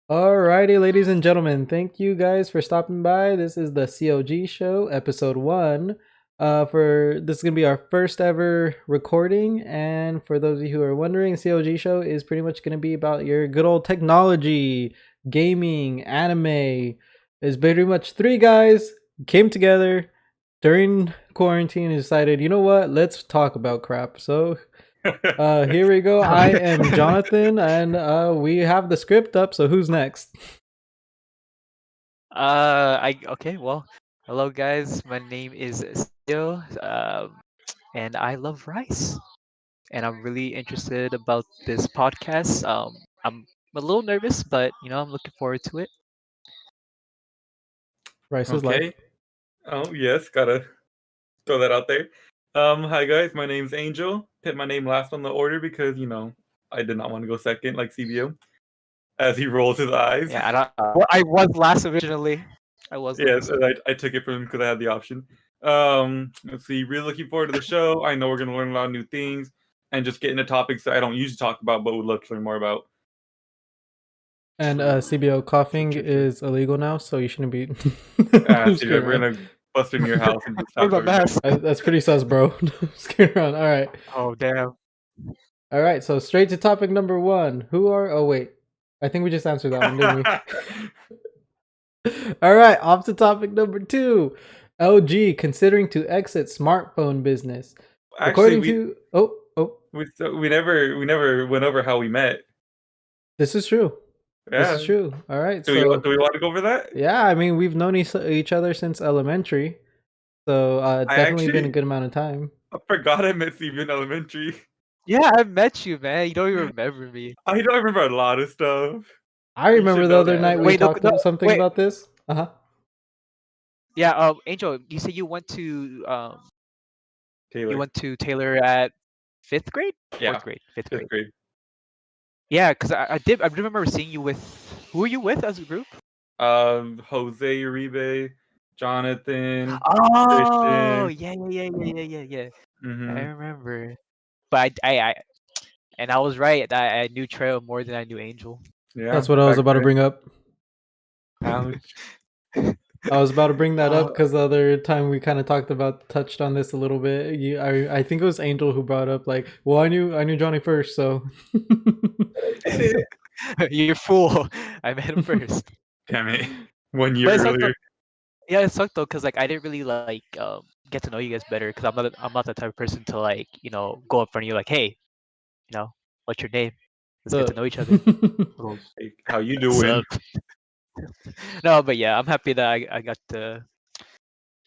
Alrighty, ladies and gentlemen, thank you guys for stopping by. This is the CLG Show, episode one. For this is gonna be our first ever recording, and for those of you who are wondering, CLG Show is pretty much gonna be about your good old technology, gaming, anime. It's pretty much three guys came together during quarantine and decided, you know what, let's talk about crap. So here we go. I am Jonathan, and we have the script up. So who's next? I okay. Well, hello guys. My name is Sio, and I love rice, and I'm really interested about this podcast. I'm a little nervous, but I'm looking forward to it. Rice is life. Okay. Oh, yes, gotta throw that out there. Hi guys, my name's Angel. Put my name last on the order because, I did not want to go second like CBO. As he rolls his eyes. Yeah, I don't. Well, I was last originally. I was Yes, last. and I took it from him because I had the option. Let's see, really looking forward to the show. I know we're gonna learn a lot of new things and just get into topics that I don't usually talk about but would love to learn more about. And CBO coughing is illegal now, so you shouldn't be. CBO, we're gonna bust in your house and just What talk about about mess? That's pretty sus, bro. Just kidding around. All right. Oh damn. All right. So straight to topic number one. Who are? Oh wait, I think we just answered that one, didn't we? All right. Off to topic number two. LG considering to exit smartphone business. Actually, we never went over how we met. This is true. Yeah. This is true. All right. Do we want to go over that? Yeah, I mean, we've known each other since elementary, so definitely been a good amount of time. I forgot I met Steve in elementary. Yeah, I met you, man. You don't even remember me. I don't remember a lot of stuff. I remember the other night we talked about something about this. Yeah, Angel, you said you went to Taylor. You went to Taylor at 5th grade? Yeah. 4th grade, 5th grade. 5th grade. Yeah, because I remember seeing you with, who were you with as a group? Jose Uribe, Jonathan, Oh, Christian. yeah. Mm-hmm. I remember. But I was right. I knew Trail more than I knew Angel. Yeah, that's what I was about to bring up. Ouch. I was about to bring that up because the other time we kind of touched on this a little bit. I think it was Angel who brought up like, well, I knew Johnny first, so. You're fool. I met him first. Damn it! 1 year earlier. Yeah, it sucked though, cause like I didn't really like get to know you guys better, cause I'm not the type of person to like go in front of you like, hey, what's your name? Let's get to know each other. Hey, how you doing? No, but yeah, I'm happy that I got to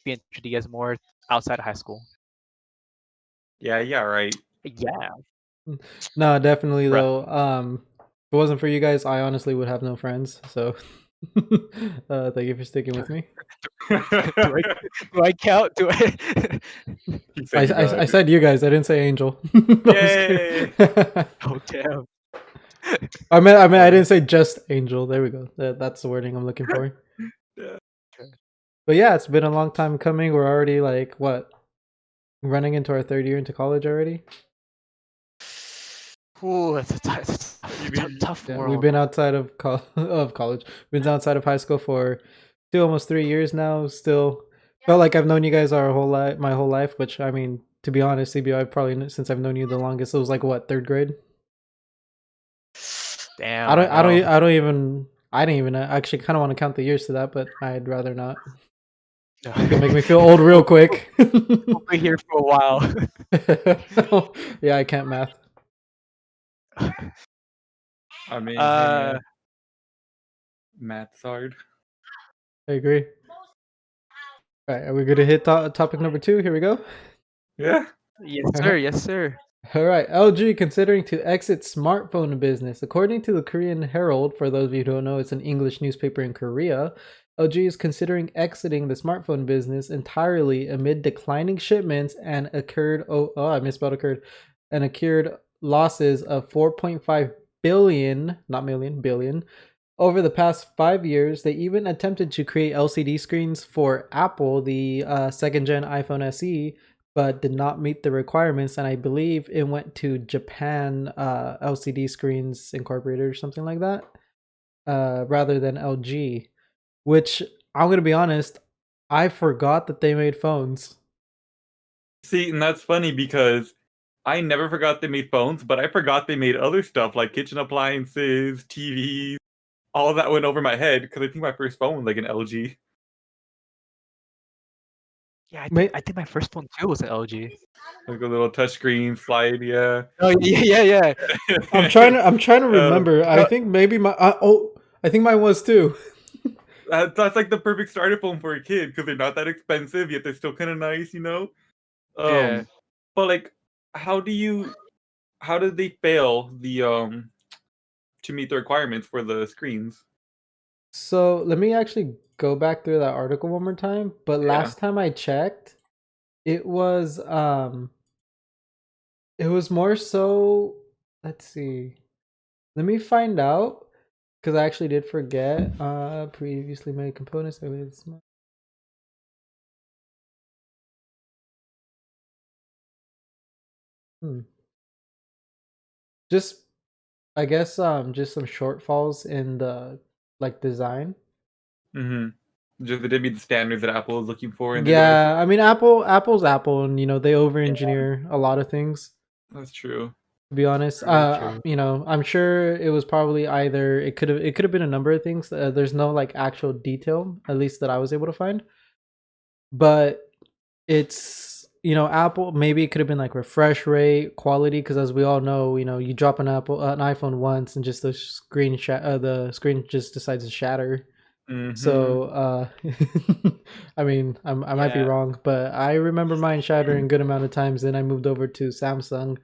be introduced to you guys more outside of high school. Yeah, right. Yeah. No, definitely though. If it wasn't for you guys, I honestly would have no friends. So, thank you for sticking with me. do I count? Do I? I said you guys. I didn't say Angel. Yay! Oh damn. I mean, I didn't say just Angel. There we go. That's the wording I'm looking for. Yeah. But yeah, it's been a long time coming. We're already like what, running into our 3rd year into college already. Ooh, it's a tough world. We've been outside of college. We've been outside of high school for almost 3 years now. Still felt like I've known you guys my whole life. Which I mean, to be honest, CBO, I've probably since I've known you the longest. It was like what, 3rd grade. Damn. I didn't even actually kind of want to count the years to that, but I'd rather not. You can make me feel old real quick. We'll be here for a while. Yeah, I can't math. I mean, math's hard. I agree. All right, are we good to hit topic number 2? Here we go. Yeah. Yes, sir. All right, LG considering to exit smartphone business. According to the Korean Herald, for those of you who don't know, it's an English newspaper in Korea. LG is considering exiting the smartphone business entirely amid declining shipments and occurred losses of 4.5 billion, not million, billion, over the past 5 years. They even attempted to create LCD screens for Apple, the 2nd gen iPhone SE, but did not meet the requirements, and I believe it went to Japan LCD Screens Incorporated or something like that. rather than LG, which I'm gonna be honest, I forgot that they made phones. See, and that's funny because I never forgot they made phones, but I forgot they made other stuff like kitchen appliances, TVs. All of that went over my head because I think my first phone was like an LG, Yeah, I think May- I think my first phone too was an LG. like a little touchscreen slide. Yeah. Oh yeah. I'm trying to uh, remember. I No, think maybe I think mine was too. that's like the perfect starter phone for a kid because they're not that expensive yet they're still kind of nice, you know. yeah. But like, how do you how did they fail the to meet the requirements for the screens? So let me actually go back through that article one more time. But Yeah. last time I checked, it was it was more so, let's see. Let me find out because I actually did forget. Previously made components. Hmm. Just I guess just some shortfalls in the like design. Just it didn't meet the standards that Apple is looking for in their devices. Yeah, I mean Apple's Apple, and they over Yeah, engineer a lot of things. that's true. To be honest, Very true. I'm sure it was probably either it could have been a number of things. There's no like actual detail, at least that I was able to find, but it's Apple. Maybe it could have been like refresh rate, quality, because as we all know, you drop an iPhone once and just the screen just decides to shatter. Hmm. So, I mean, I might be Yeah. wrong, but I remember mine shattering a good amount of times. Then I moved over to Samsung,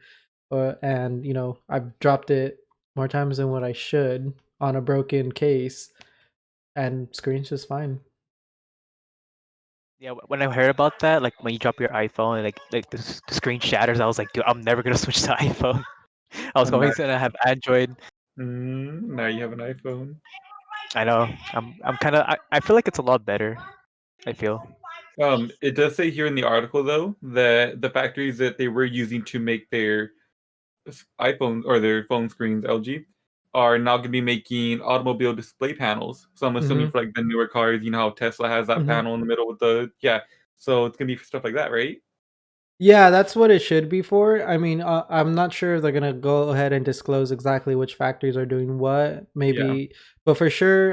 and I've dropped it more times than what I should on a broken case, and screen's just fine. Yeah, when I heard about that, like when you drop your iPhone and like the screen shatters, I was like, dude, I'm never gonna switch to iPhone. I was And always gonna have Android. now you have an iPhone. I know. I'm kind of. I feel like it's a lot better. I feel. It does say here in the article though that the factories that they were using to make their iPhones or their phone screens, LG, are now going to be making automobile display panels. So I'm assuming Mm-hmm. for like the newer cars, you know how Tesla has that Mm-hmm. panel in the middle with the yeah. So it's gonna be for stuff like that, right? Yeah, that's what it should be for. I mean, I'm not sure if they're gonna go ahead and disclose exactly which factories are doing what. Yeah. Maybe, but for sure,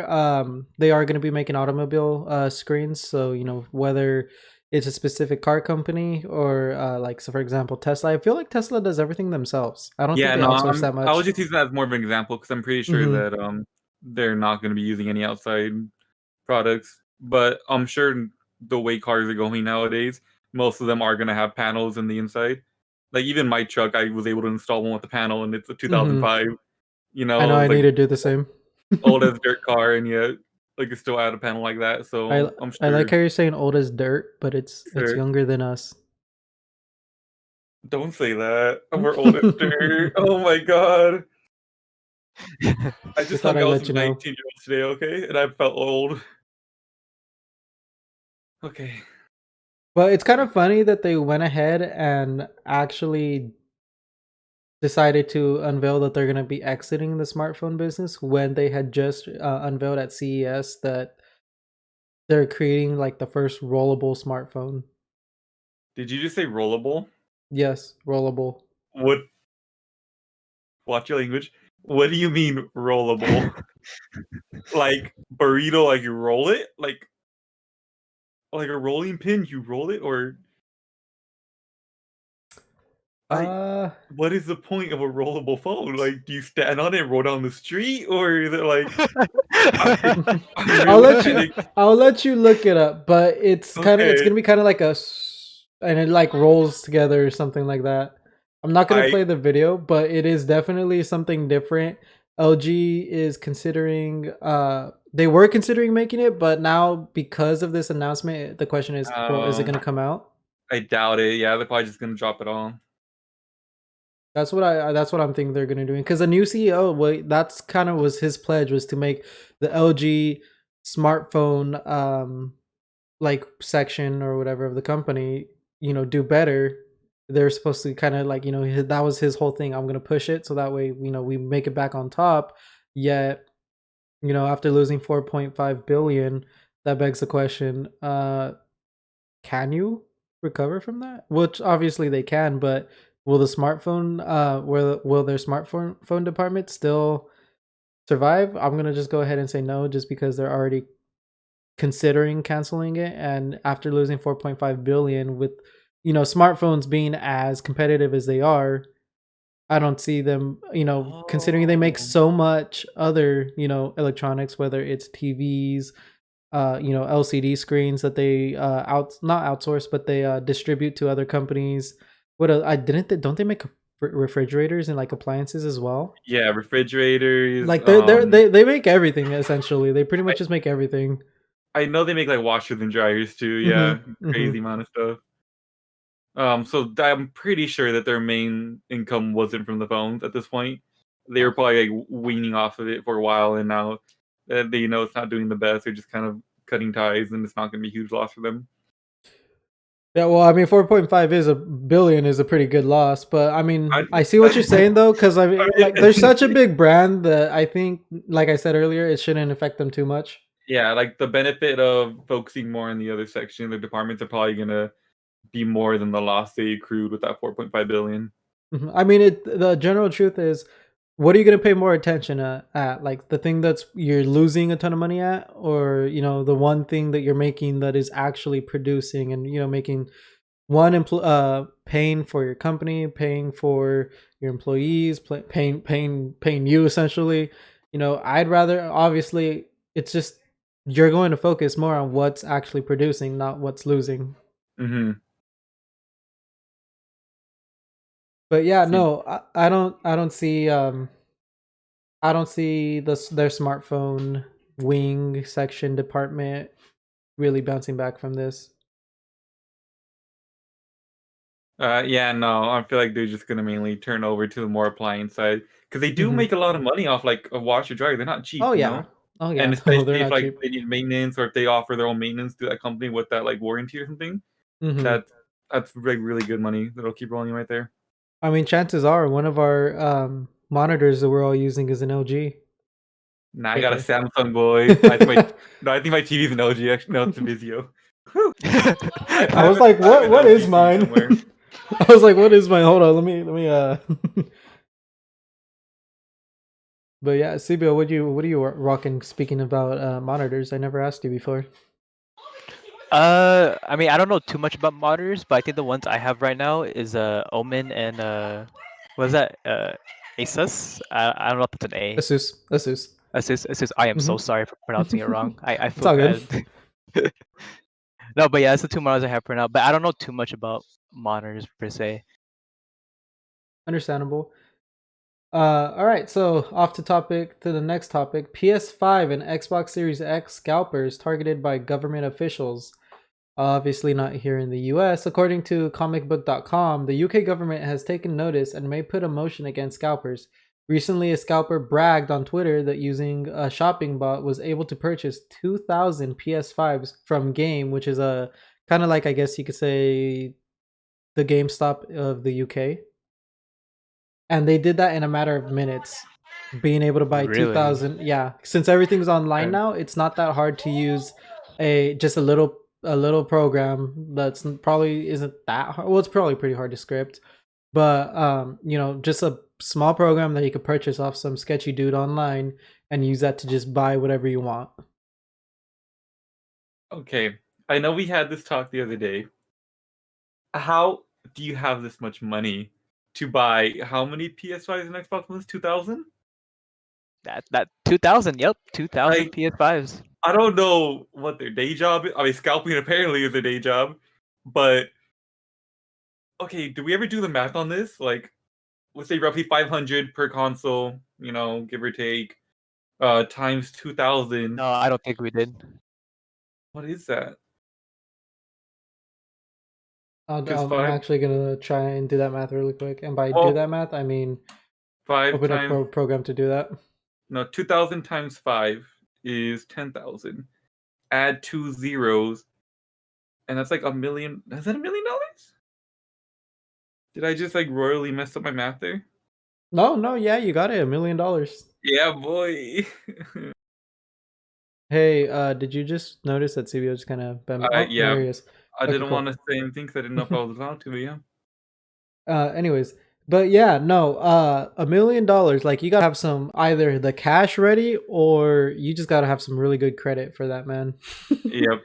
they are gonna be making automobile screens. So whether it's a specific car company or like, so for example, Tesla. I feel like Tesla does everything themselves. I don't think Yeah, they no, outsource that I was much. just using that as more of an example because I'm pretty sure Mm-hmm. that they're not going to be using any outside products. But I'm sure the way cars are going nowadays, most of them are going to have panels in the inside. Like even my truck, I was able to install one with a panel, and it's a Mm-hmm. 2005. You I know know, I it's need like to do the same. old as dirt car, and yet like it's still out a panel like that. I So I'm I like sure. how you're saying old as dirt, but it's Sure. younger than us. Don't say that. We're old as dirt. Oh my god. I Just just thought hung I'd out with let some you know. 19-year-olds today, okay? And I felt old. Okay. But it's kind of funny that they went ahead and actually decided to unveil that they're going to be exiting the smartphone business when they had just unveiled at CES that they're creating like the first rollable smartphone. Did you just say rollable? Yes, rollable. What? Watch your language. What do you mean rollable? Like burrito? Like you roll it? Like a rolling pin? You roll it? Or I? Uh, What is the point of a rollable phone? Like, do you stand on it and roll down the street, or is it like I'm? I'm I'll really let kind you of I'll let you look it up, but it's okay. gonna be kind of like and it like rolls together or something like that. I'm not gonna I play the video, but it is definitely something different. LG is considering they were considering making it, but now because of this announcement, the question is, well, is it um gonna come out? I doubt it. Yeah, they're probably just gonna drop it all. That's what I'm thinking they're gonna do. Because the new CEO, well, that's kind of was his pledge, was to make the LG smartphone like section or whatever of the company, do better. They're supposed to kind of like, that was his whole thing. I'm gonna push it so that way, we make it back on top. Yet After losing 4.5 billion, that begs the question, can you recover from that? Which obviously they can, but will the smartphone will their smartphone phone department still survive? I'm going to just go ahead and say no, just because they're already considering canceling it, and after losing 4.5 billion with smartphones being as competitive as they are, I don't see them, considering they make Oh, so much other, electronics, whether it's TVs, LCD screens that they not outsource, but they distribute to other companies. What I didn't they, don't they make refrigerators and like appliances as well? yeah, refrigerators. Like they make everything essentially. They pretty I, much just make everything. I know they make like washers and dryers too. Yeah, Mhm. Mhm. crazy amount of stuff. So I'm pretty sure that their main income wasn't from the phones at this point. They were Oh. probably like weaning off of it for a while, and now that they know it's not doing the best, they're just kind of cutting ties, and it's not going to be a huge loss for them. Yeah, well, I mean, 4.5 is a billion is a pretty good loss, but I mean, I, I see what you're saying though, because I I mean, like, they're mean, such a big brand that I think, like I said earlier, it shouldn't affect them too much. yeah, like the benefit of focusing more on the other section, the departments are probably going to be more than the loss they accrued with that 4.5 billion. Mhm. I mean, the general truth is, what are you going to pay more attention at? Like the thing that's you're losing a ton of money at, or the one thing that you're making that is actually producing and making paying for your company, paying for your employees, paying you essentially. I'd rather, obviously, it's just you're going to focus more on what's actually producing, not what's losing. Mm-hmm. But yeah, See, no, I don't see their smartphone wing section department really bouncing back from this. yeah, no, I feel like they're just gonna mainly turn over to the more appliance side because they do Hmm. make a lot of money off like a washer dryer. They're not Oh cheap, you yeah, know. oh And yeah. No, they're especially if not like cheap. they need maintenance or if they offer their own maintenance to that company with that like warranty or something, Hmm. that that's like really good money that'll keep rolling right there. I mean, chances are one of our monitors that we're all using is an LG. Nah, I got a Lately. Samsung boy. I think my no, I think my TV's an LG. Actually, no, it's a Vizio. Whew. I was like, I have an what is LG TV mine? somewhere. I was like, what is mine? Hold on, let me But yeah, CBO, what are you rocking? Speaking about monitors, I never asked you before. I mean, I don't know too much about monitors, but I think the ones I have right now is Omen and what is that? Asus. I don't know if it's an A. Asus. Asus. I am so Hmm. sorry for pronouncing it wrong. I It's feel all good. bad. No, but yeah, that's the two monitors I have for now. But I don't know too much about monitors per se. Understandable. All right, so off to topic to the next topic. PS5 and Xbox Series X scalpers targeted by government officials. Obviously not here in the US. According to comicbook.com, the UK government has taken notice and may put a motion against scalpers. Recently, a scalper bragged on Twitter that using a shopping bot was able to purchase 2,000 PS5s from Game, which is a kind of like, I guess you could say, the GameStop of the UK. And they did that in a matter of minutes, being able to buy Really? 2,000. Yeah, since everything's online Uh, now, it's not that hard to use a little program that's probably isn't that hard. Well, it's probably pretty hard to script, but just a small program that you could purchase off some sketchy dude online and use that to just buy whatever you want. Okay, I know we had this talk the other day. How do you have this much money to buy how many PS5s and Xbox Ones? 2,000? that 2000. Yep, 2000 Like, PS5s. I don't know what their day job is. I mean, scalping apparently is their day job, but okay, do we ever do the math on this? Like, let's say roughly 500 per console, give or take, times 2,000. No, I don't think we did. What is that? Because I'm actually gonna try and do that math really quick, and by do well, that math, I mean five open up times, a program to do that. no, 2,000 times 5 is 10,000. Add two zeros, and that's like a million. Is that $1 million? Did I just like royally mess up my math there? No, no, yeah, you got it, $1 million. Yeah, boy. Hey, did you just notice that CBO just kind of bent me? Oh, Yeah, there he is. I Okay, didn't cool. want to say anything because I didn't know if I was allowed to, but yeah. Anyways, but yeah, no, $1 million, like you gotta have some either the cash ready or you just gotta have some really good credit for that, man. Yep.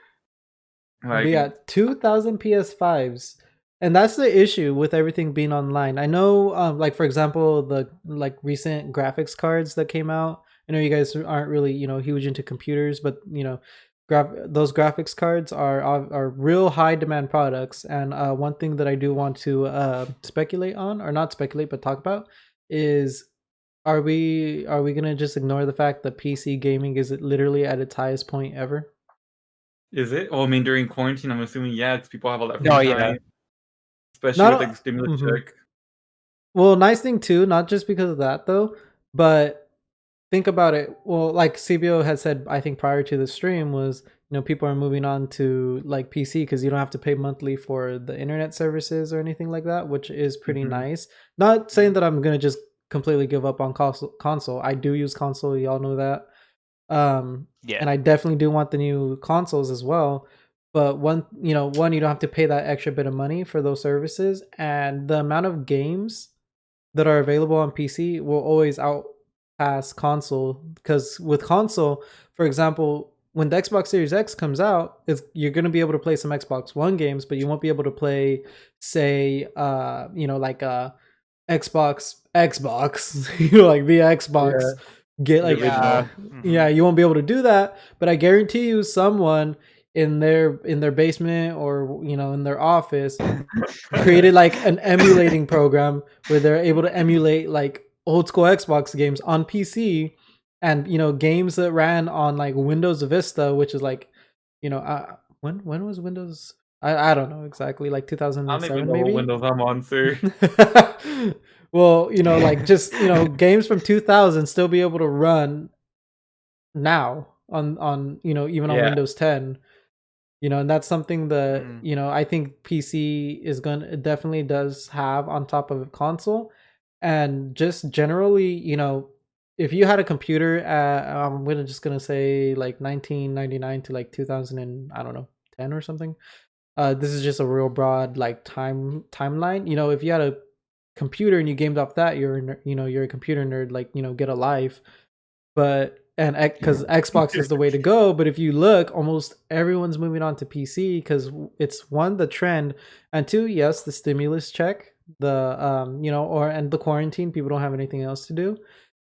But Like, yeah, 2,000 PS5s. And that's the issue with everything being online. I know, like for example, the like recent graphics cards that came out. I know you guys aren't really, huge into computers, but those graphics cards are real high demand products. And one thing that I do want to speculate on, or not speculate, but talk about, is are we gonna just ignore the fact that PC gaming is literally at its highest point ever? is it? Well, I mean, during quarantine, I'm assuming, yeah, because people have all that free No, yeah. time, especially with like the Not. stimulus Mhm. check. Well, nice thing too, not just because of that though, but think about it. Well, like CBO had said, I think prior to the stream was, people are moving on to like PC because you don't have to pay monthly for the internet services or anything like that, which is pretty Mm-hmm. nice. Not saying that I'm gonna just completely give up on console. I do use console, y'all know that. Yeah. And I definitely do want the new consoles as well. But one, you don't have to pay that extra bit of money for those services, and the amount of games that are available on PC will always outpass console. Because with console, for example, when the Xbox Series X comes out, you're going to be able to play some Xbox One games, but you won't be able to play, say, like Xbox, like the Yeah, Xbox. Get the like, Yeah. original. Hmm. yeah, you won't be able to do that. But I guarantee you, someone in their basement or in their office created like an emulating program where they're able to emulate like old school Xbox games on PC, and games that ran on like Windows Vista, which is like, when was Windows? I don't know exactly, like I don't even 2007 know what maybe. Windows I'm on, sir. Well, like just games from 2000 still be able to run now on even on Yeah. Windows 10. And that's something that Mm. I think PC is going to definitely does have on top of a console. And just generally, if you had a computer at, I'm just gonna say like 1999 to like 2000 and I don't know 10 or something. This is just a real broad like timeline. If you had a computer and you gamed off that, you're a computer nerd, like get a life. But and because Xbox is the way to go. But if you look, almost everyone's moving on to PC because it's one, the trend, and two, yes, the stimulus check, the and the quarantine. People don't have anything else to do,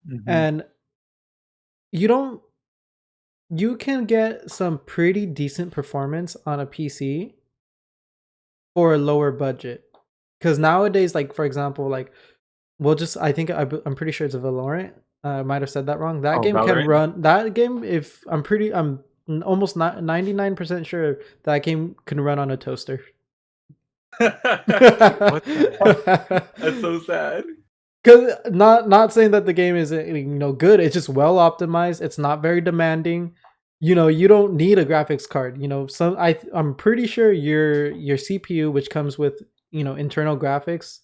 Hmm. and you don't. You can get some pretty decent performance on a PC for a lower budget. Because nowadays, like for example, like we'll just I think I'm pretty sure it's a Valorant. I might have said that wrong. That Oh, game can Valorant. run. That game, if I'm almost not 99% sure that game can run on a toaster. What the heck? That's so sad. Cause not saying that the game isn't good. It's just well optimized. It's not very demanding. You don't need a graphics card. I'm pretty sure your CPU, which comes with internal graphics,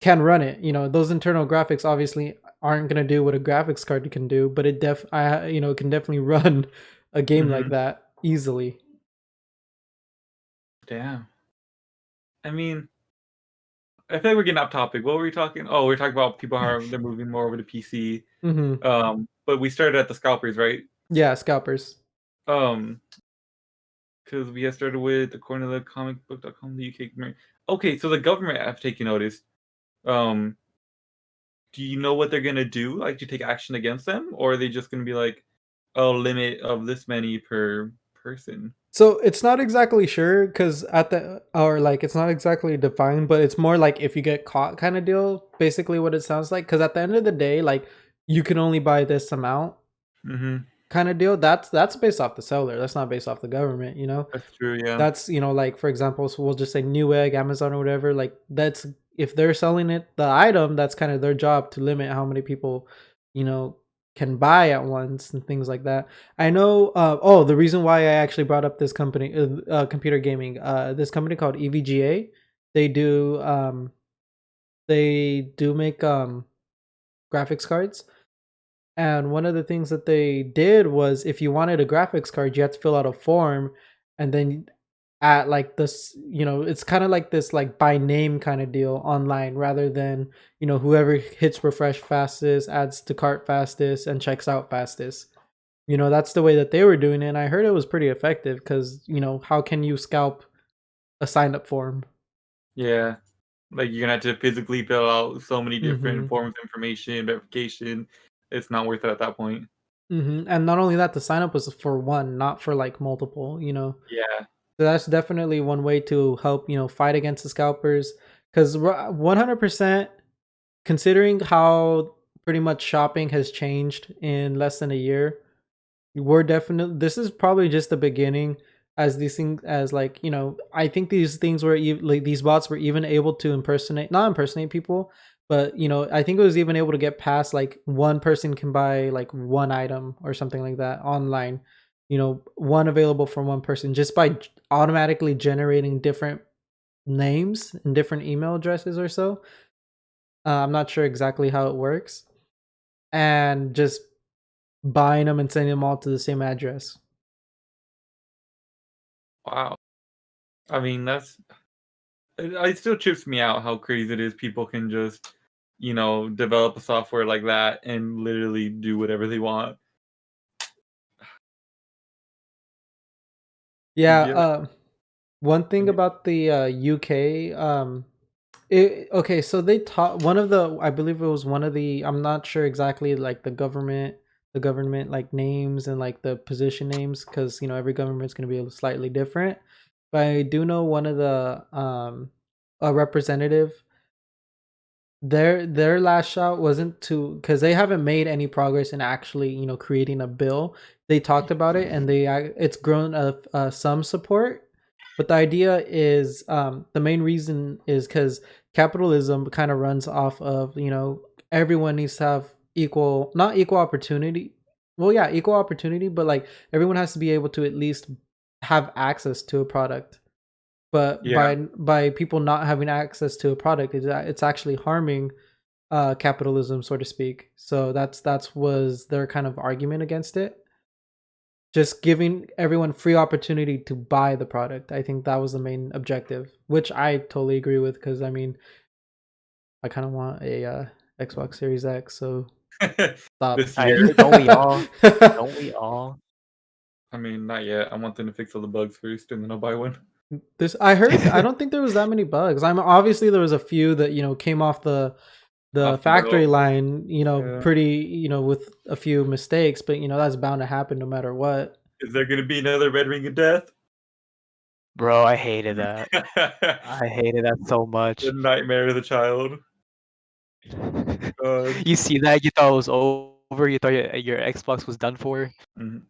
can run it. Those internal graphics obviously aren't gonna do what a graphics card can do, but it can definitely run a game like Hmm. that easily. Damn. I mean, I feel like we're getting off topic. What were we talking? Oh, we are talking about people how they're moving more over to PC. Hmm. But we started at the scalpers, right? Yeah, scalpers. Um, because we had started with according to the comicbook.com, the UK. Okay, so the government have taken notice. Um, do you know what they're gonna do? Like, to take action against them, or are they just gonna be like, a limit of this many per person? So it's not exactly sure because it's not exactly defined, but it's more like if you get caught kind of deal. Basically, what it sounds like. Because at the end of the day, like you can only buy this amount Mm-hmm. kind of deal. That's based off the seller. That's not based off the government. That's true. Yeah. That's like for example, so we'll just say Newegg, Amazon, or whatever. Like that's if they're selling the item, that's kind of their job to limit how many people you know can buy at once and things like that. I know. The reason why I actually brought up this company, computer gaming, this company called EVGA. They do they do make graphics cards, And one of the things that they did was if you wanted a graphics card, you had to fill out a form, and then at like this, it's kind of like this like by name kind of deal online, rather than whoever hits refresh fastest, adds to cart fastest, and checks out fastest. That's the way that they were doing it, and I heard it was pretty effective because how can you scalp a sign up form? Yeah. Like you're gonna have to physically fill out so many different Mm-hmm. forms of information, verification. It's not worth it at that point. Mm-hmm. And not only that, the sign up was for one, not for like multiple. Yeah. So that's definitely one way to help fight against the scalpers, because 100%, considering how pretty much shopping has changed in less than a year, we're definitely, this is probably just the beginning, as these things, as like I think these things were like these bots were even able to not impersonate people, but I think it was even able to get past like one person can buy like one item or something like that online, one available for one person, just by automatically generating different names and different email addresses or so. I'm not sure exactly how it works, and just buying them and sending them all to the same address. Wow. I mean, it still trips me out how crazy it is. People can just, develop a software like that and literally do whatever they want. Yeah. CBO. One thing about the UK, okay, so they taught one of the, I believe it was one of the, I'm not sure exactly like the government like names and like the position names, because every government's going to be slightly different. But I do know one of the a representative, their last shot wasn't to, because they haven't made any progress in actually creating a bill. They talked about it, and it's grown some support, but the idea is, the main reason is because capitalism kind of runs off of everyone needs to have equal, not equal opportunity, well, yeah, equal opportunity, but like everyone has to be able to at least have access to a product. But Yeah. by people not having access to a product, it's actually harming capitalism, so to speak. So that's was their kind of argument against it. Just giving everyone free opportunity to buy the product. I think that was the main objective, which I totally agree with, because I mean, I kind of want a Xbox Series X. So stop. This year. Don't we all? Don't we all? I mean, not yet. I want them to fix all the bugs first, and then I'll buy one. This, I heard. I don't think there was that many bugs. I'm obviously there was a few that came off the Off the factory belt. line, Yeah. pretty, with a few mistakes, but that's bound to happen no matter what. Is there gonna be another Red Ring of Death? Bro, I hated that. The I hated that so much. nightmare of the child. God. You see that? You thought it was over. You thought your Xbox was done for. Mhm.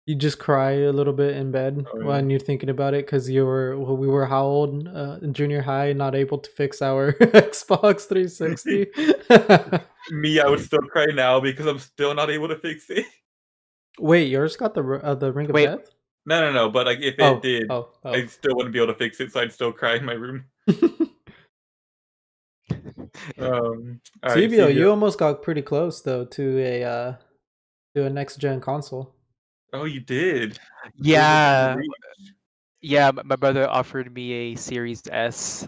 You just cry a little bit in bed Oh yeah. when you're thinking about it, because we were how old, in junior high, not able to fix our Xbox 360. Me, I would still cry now because I'm still not able to fix it. Wait, yours got the Ring of Wait, Death? No. But like, if it Oh, did, oh, I oh. still wouldn't be able to fix it, so I'd still cry in my room. All right, CBO, CBO. you almost got pretty close though to a next gen console. Oh, you did. The furthest you yeah, reached. yeah. My brother offered me a Series S,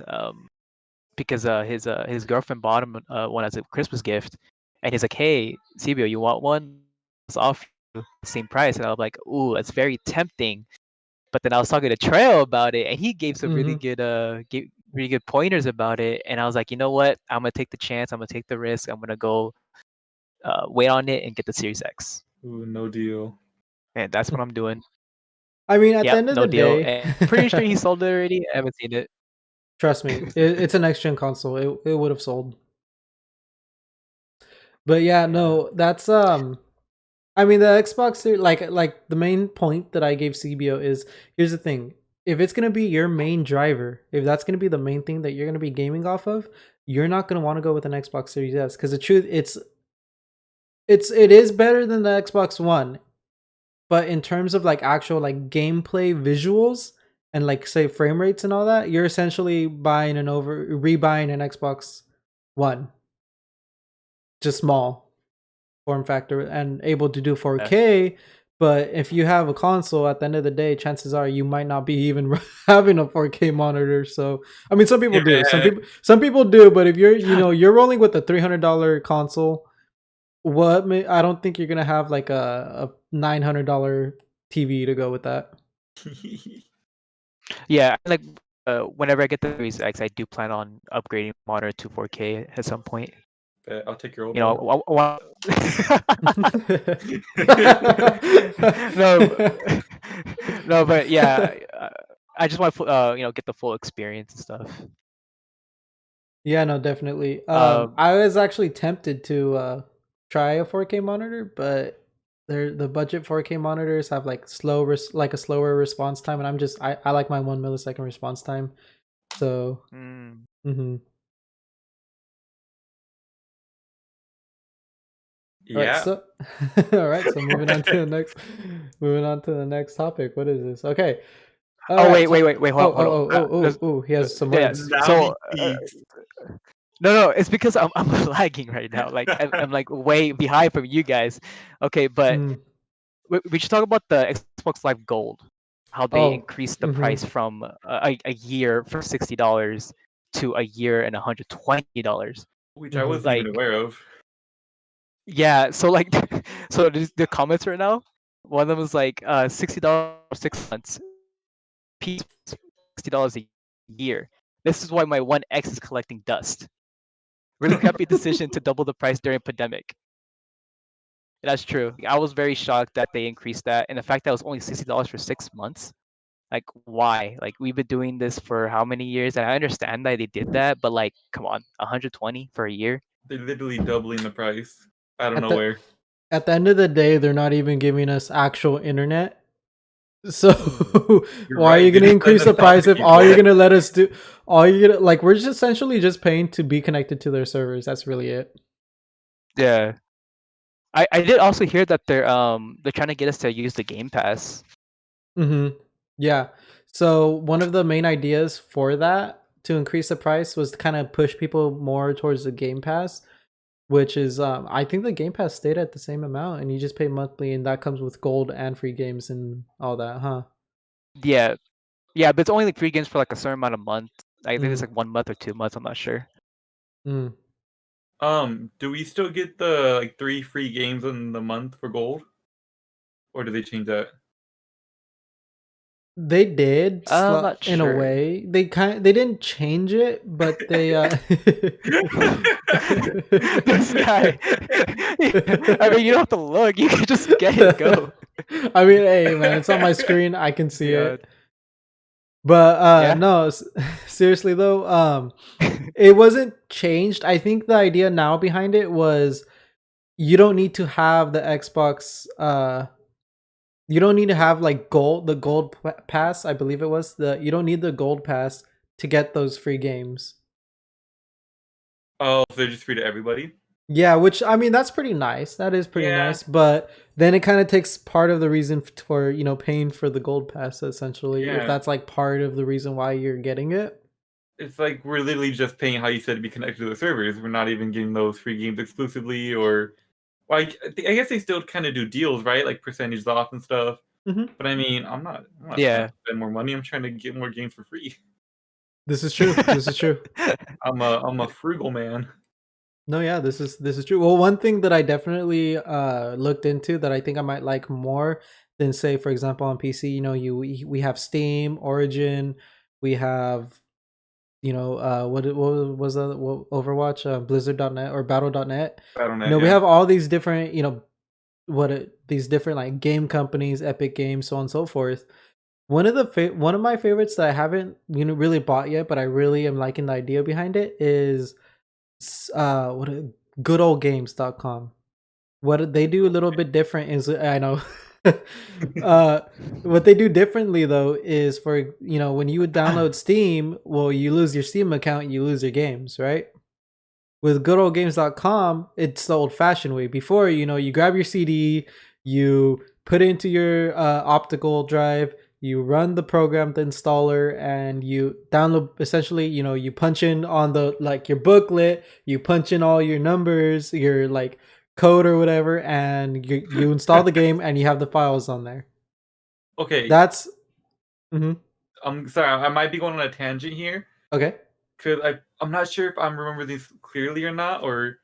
because his girlfriend bought him one as a Christmas gift, and he's like, "Hey, CBO, you want one? Let's offer you the same price." And I was like, "Ooh, that's very tempting." But then I was talking to Trail about it, and he gave some Mm-hmm. really good pointers about it. And I was like, you know what? I'm gonna take the chance. I'm gonna take the risk. I'm gonna go wait on it and get the Series X. Ooh, no deal. And that's what I'm doing. I mean, at the Yep, end of no the deal. day, And pretty sure he sold it already. I haven't seen it. trust me, it's a next gen console. It would have sold. But yeah, Yeah. no, that's I mean, the Xbox like the main point that I gave CBO is, here's the thing. If it's gonna be your main driver, if that's gonna be the main thing that you're gonna be gaming off of, you're not gonna want to go with an Xbox Series S, because the truth, it is better than the Xbox One, but in terms of like actual like gameplay visuals and like say frame rates and all that, you're essentially rebuying an Xbox One, just small. form factor and able to do 4K. But if you have a console, at the end of the day, chances are you might not be even having a 4K monitor. So I mean, some people do. Some people do. But if you're rolling with a $300 console, I don't think you're gonna have like a $900 TV to go with that. Yeah, like whenever I get the Series X, I do plan on upgrading monitor to 4K at some point. I'll take your old You know, one. no, no, but yeah, I just want to get the full experience and stuff. Yeah, no, definitely. I was actually tempted to try a 4K monitor, but the budget 4K monitors have like a slower response time, and I like my 1 millisecond response time. So, Yeah. All right. So moving on to the next topic. What is this? Okay. Wait, hold on. Oh, he has some words. So, no, it's because I'm lagging right now. Like I'm like way behind from you guys. Okay, but we should talk about the Xbox Live Gold. How they increased the price from a year for $60 to a year and $120. Which I wasn't even aware of. Yeah, so like, so the comments right now, one of them was like, $60 for 6 months, $60 a year. This is why my One X is collecting dust. Really crappy decision to double the price during pandemic. That's true. I was very shocked that they increased that, and the fact that it was only $60 for 6 months. Like, why? Like, we've been doing this for how many years? And I understand that they did that, but like, come on, 120 for a year? They're literally doubling the price out of nowhere. At the end of the day, they're not even giving us actual internet. So why are you going to increase the price if all you're going to let us do, we're just essentially just paying to be connected to their servers. That's really it. Yeah. I did also hear that they're trying to get us to use the Game Pass. Yeah. So one of the main ideas for that to increase the price was to kind of push people more towards the Game Pass, which is I think the Game Pass stayed at the same amount, and you just pay monthly, and that comes with gold and free games and all that, huh? Yeah, but it's only like free games for like a certain amount of months. I think it's like 1 month or 2 months. I'm not sure. Do we still get the like 3 free games in the month for gold, or do they change that? They did not in sure. a way. They didn't change it, but they this guy. I mean, you don't have to look. You can just get it. Go. I mean, hey man, it's on my screen. I can see it. But no, seriously though, it wasn't changed. I think the idea now behind it was you don't need to have the Xbox you don't need to have like the gold pass, I believe it was. You don't need the gold pass to get those free games. Oh, so they're just free to everybody? Yeah, which I mean that's pretty nice. That is pretty nice, but then it kind of takes part of the reason for, paying for the gold pass essentially. If that's like part of the reason why you're getting it. It's like we're literally just paying how you said to be connected to the servers. We're not even getting those free games exclusively, or like I guess they still kind of do deals, right? Like percentage off and stuff. But I mean, I'm not trying to spend more money. I'm trying to get more games for free. This is true. This is true. I'm a frugal man. No, yeah, this is true. Well, one thing that I definitely looked into that I think I might like more than, say, for example, on PC, we have Steam, Origin, we have, what was that? Overwatch, Blizzard.net or Battle.net. We have all these different, these different like game companies, Epic Games, so on and so forth. One of my favorites that I haven't really bought yet, but I really am liking the idea behind it is goodoldgames.com. What they do a little bit different is, I know, what they do differently though is, for when you would download Steam, well, you lose your Steam account, you lose your games, right? With goodoldgames.com, it's the old-fashioned way. Before, you grab your CD, you put it into your optical drive, you run the program, the installer, and you download. Essentially, you punch in on the your booklet, you punch in all your numbers, your code or whatever, and you install the game and you have the files on there. Okay. That's I'm sorry, I might be going on a tangent here. okay. Cause I'm not sure if I'm remember this clearly or not, or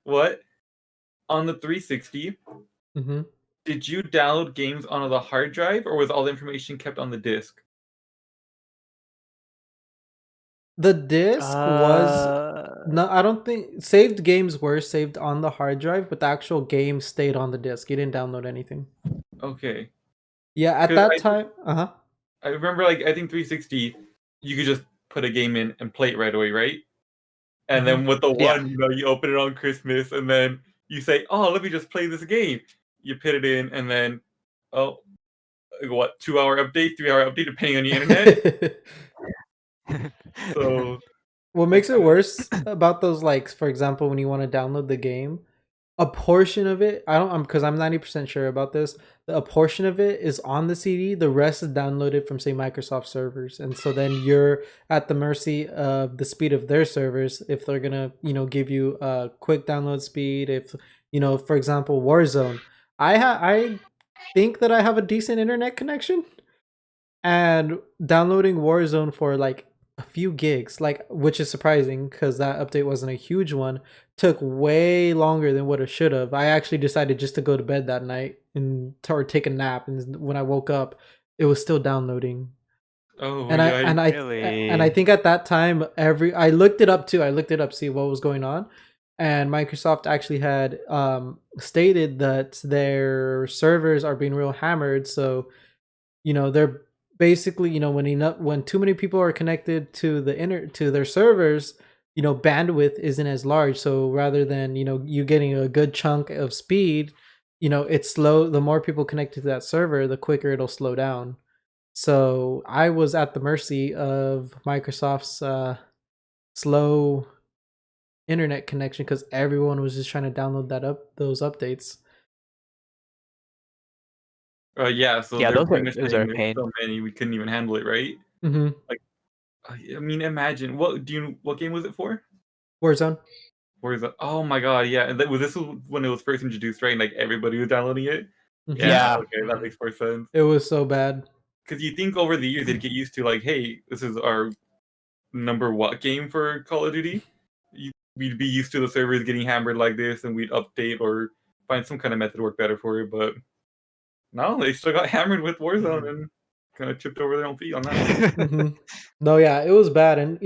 what. On the 360, did you download games onto the hard drive, or was all the information kept on the disc? The disc was no, I don't think saved games were saved on the hard drive, but the actual game stayed on the disc. You didn't download anything. Okay. Yeah, at 'Cause that time, I remember, like, I think 360, you could just put a game in and play it right away, right? And then with the Yeah. one, you open it on Christmas, and then you say, "Oh, let me just play this game." You put it in, and then, oh, what, 2-hour update, 3-hour update, depending on your internet. So what I makes it kind of worse about those, like, for example, when you want to download the game, a portion of it, I don't, because I'm 90% sure about this. A portion of it is on the CD. The rest is downloaded from, say, Microsoft servers, and so then you're at the mercy of the speed of their servers. If they're gonna, give you a quick download speed. If for example, Warzone, I think that I have a decent internet connection, and downloading Warzone for like a few gigs, like, which is surprising because that update wasn't a huge one, took way longer than what it should have. I actually decided just to go to bed that night or take a nap, and when I woke up, it was still downloading. oh, And I yeah. and I and I Really? think at that time, I looked it up too. I looked it up, see what was going on, and Microsoft actually had stated that their servers are being real hammered. So they're basically, when too many people are connected to to their servers, bandwidth isn't as large. So rather than you getting a good chunk of speed, it's slow. The more people connected to that server, the quicker it'll slow down. So I was at the mercy of Microsoft's slow internet connection because everyone was just trying to download those updates. Yeah, so Yeah, they're those pretty are much those saying are a there's pain. so many, we couldn't even handle it, right? Mm-hmm. Like, I mean, imagine, what game was it for? Warzone. Where is it? Oh my god, yeah. And this was when it was first introduced, right? And like everybody was downloading it. Mm-hmm. Yeah, Yeah. okay, that makes more sense. It was so bad. Because you think over the years they'd get used to, like, hey, this is our number what game for Call of Duty. We'd be used to the servers getting hammered like this, and we'd update or find some kind of method to work better for it. But no, they still got hammered with Warzone and kind of tripped over their own feet on that one. Mm-hmm. No, yeah, it was bad, and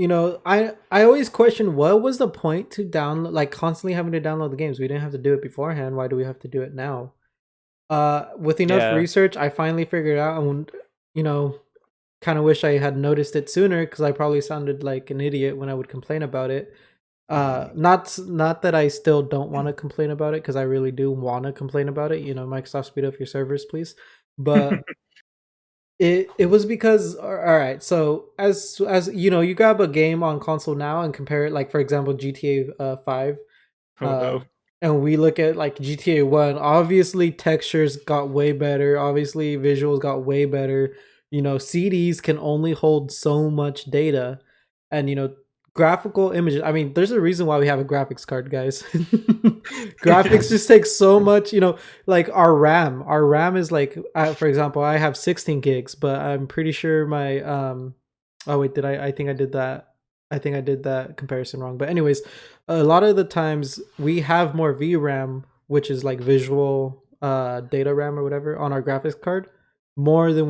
I always question what was the point to download, like, constantly having to download the games. We didn't have to do it beforehand. Why do we have to do it now? With enough Yeah. research, I finally figured out, and kind of wish I had noticed it sooner because I probably sounded like an idiot when I would complain about it. Not that I still don't want to complain about it, because I really do want to complain about it. Microsoft, speed up your servers, please. But it was because, all right, so as you grab a game on console now and compare it, like, for example, GTA 5, Oh no. and we look at, like, GTA 1. Obviously textures got way better, obviously visuals got way better. CDs can only hold so much data, and graphical images, I mean, there's a reason why we have a graphics card, guys. Graphics just take so much, like our RAM is like, for example, I have 16 gigs, but I'm pretty sure my oh wait, I think I did that comparison wrong. But anyways, a lot of the times we have more VRAM, which is like visual data RAM or whatever, on our graphics card, more than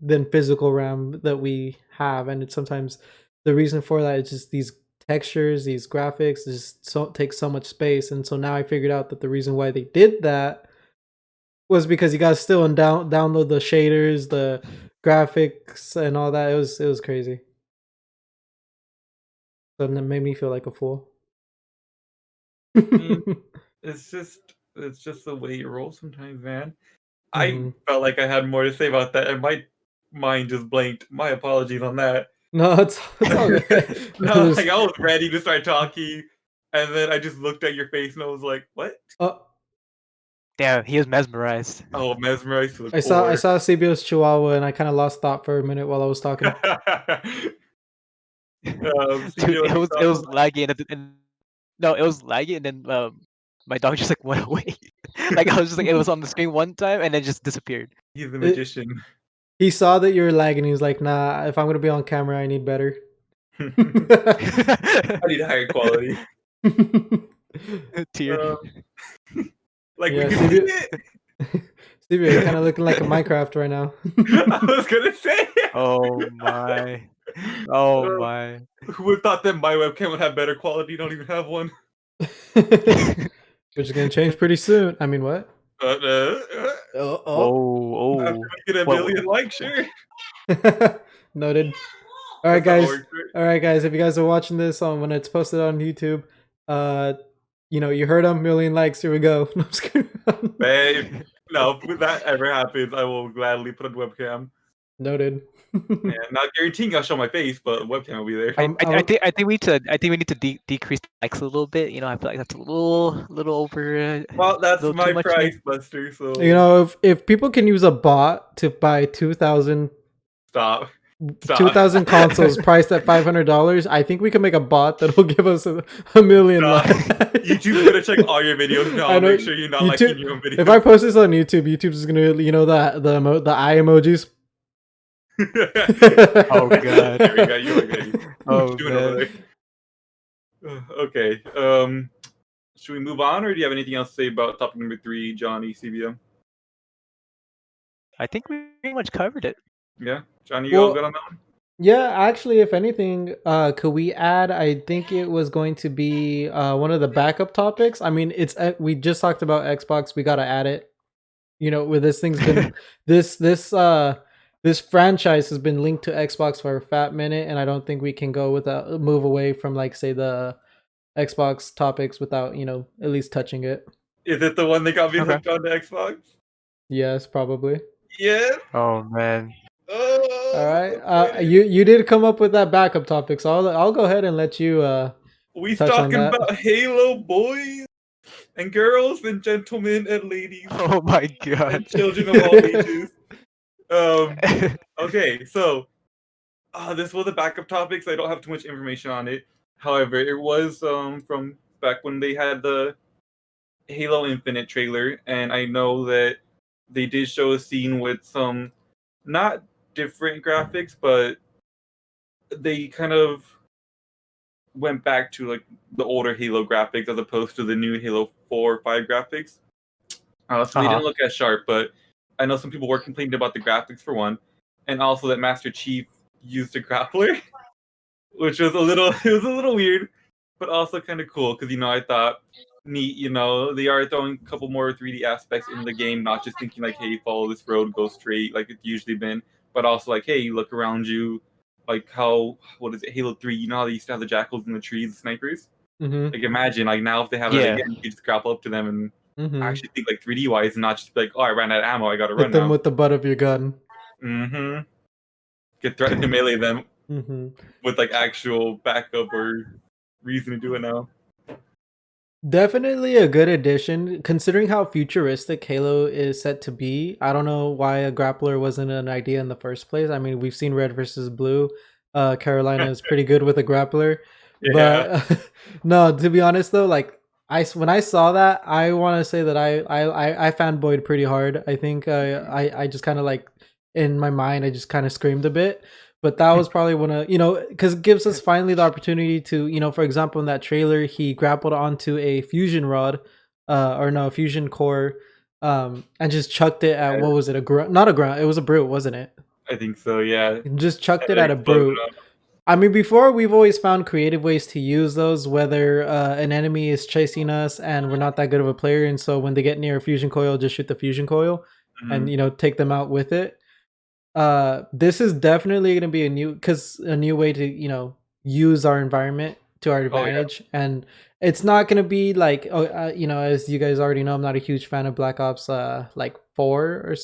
than physical RAM that we have. And it's sometimes, the reason for that is just these textures, these graphics just take so much space. And so now I figured out that the reason why they did that was because you guys still download the shaders, the graphics, and all that. It was crazy. So it made me feel like a fool. I mean, it's just the way it rolls sometimes, man. I Mhm. felt like I had more to say about that, and my mind just blanked. My apologies on that. No, it's all good. No, There's like I was ready to start talking, and then I just looked at your face and I was like, "What?" oh, Damn, he was mesmerized. Oh, mesmerized to the I core. saw CBO's Chihuahua, and I kind of lost thought for a minute while I was talking. Dude, CBO, any it thoughts on was laggy and no, it was laggy and then my dog just like went away. Like I was just like it was on the screen one time and then just disappeared. He's the It- magician. He saw that you were lagging. He was like, "Nah, if I'm gonna be on camera, I need better." I need higher quality. Tear. Like Yeah, we can see CB it. Stevie, you're kind of looking like a Minecraft right now. I was gonna say. Oh my. Oh my. Who would have thought that my webcam would have better quality? Don't even have one. Which is gonna change pretty soon. I mean, what? After Oh, Oh. we get a What- million likes, sure. oh. Noted. All right, That's how it guys. works, right? All right, guys. If you guys are watching this on when it's posted on YouTube, you heard them, million likes. Here we go. No, I'm just kidding. Babe, no, if that ever happens, I will gladly put on webcam. Noted. Yeah, not guaranteeing I'll show my face, but webcam will be there. I think we need to decrease the likes a little bit. I feel like that's a little over. Well, that's little my too much, price, Buster. So If people can use a bot to buy 2,000 stop. 2,000 consoles priced at $500, I think we can make a bot that'll give us a million Stop. likes. YouTube's gonna check all your videos now. I know, Make sure you're not YouTube- liking your own videos. If I post this on YouTube, YouTube's just gonna, the eye emojis. Oh god. There we go. You look good. Oh What you doing over man. there? Okay. Should we move on, or do you have anything else to say about topic number 3, Johnny CBM? I think we pretty much covered it. Yeah, Johnny, you all Well- good on that one? Yeah, actually, if anything, could we add? I think it was going to be one of the backup topics. I mean, we just talked about Xbox. We gotta add it. Where this thing's been this franchise has been linked to Xbox for a fat minute, and I don't think we can go without move away from say the Xbox topics without at least touching it. Is it the one that got me Okay. hooked on the Xbox? Yes, probably. Yeah. Oh man. Oh, All right. okay. You did come up with that backup topic, so I'll go ahead and let you. We touch on talking that. about Halo boys and girls and gentlemen and ladies Oh my and god. children of all ages. Okay, so this was a backup topic, so I don't have too much information on it. However, it was from back when they had the Halo Infinite trailer, and I know that they did show a scene with some not different graphics, but they kind of went back to the older Halo graphics as opposed to the new Halo 4 or 5 graphics. So they didn't look as sharp, but I know some people were complaining about the graphics for one, and also that Master Chief used a grappler, which was a little weird, but also kind of cool because I thought neat. They are throwing a couple more 3D aspects in the game, not just thinking hey, follow this road, go straight like it's usually been, but also hey, look around you. Like what is it, Halo 3? You know how they used to have the jackals in the trees, the snipers? Mm-hmm. Imagine now if they have Yeah. that again, you just grapple up to them and Mm-hmm. actually think 3D wise and not just be oh, I ran out of ammo, I gotta Hit run them now. with the butt of your gun. Mm-hmm. Get threatened to melee them Mm-hmm. with actual backup or reason to do it now. Definitely a good addition, considering how futuristic Halo is set to be. I don't know why a grappler wasn't an idea in the first place. I mean, we've seen Red versus Blue. Carolina is pretty good with a grappler. Yeah. But no, to be honest though, when I saw that, I want to say that I fanboyed pretty hard. I think I just kind of in my mind I just kind of screamed a bit. But that was probably one of because it gives us finally the opportunity to for example, in that trailer he grappled onto a fusion rod, a fusion core, and just chucked it at what was it, not a grunt, it was a brute, wasn't it? I think so, yeah. Just chucked it And at a exploded brute. up. I mean, before we've always found creative ways to use those, whether an enemy is chasing us and we're not that good of a player, and so when they get near a fusion coil, just shoot the fusion coil Mhm. and take them out with it. This is definitely going to be a new way to use our environment to our advantage. And it's not going to be as you guys already know, I'm not a huge fan of Black Ops 4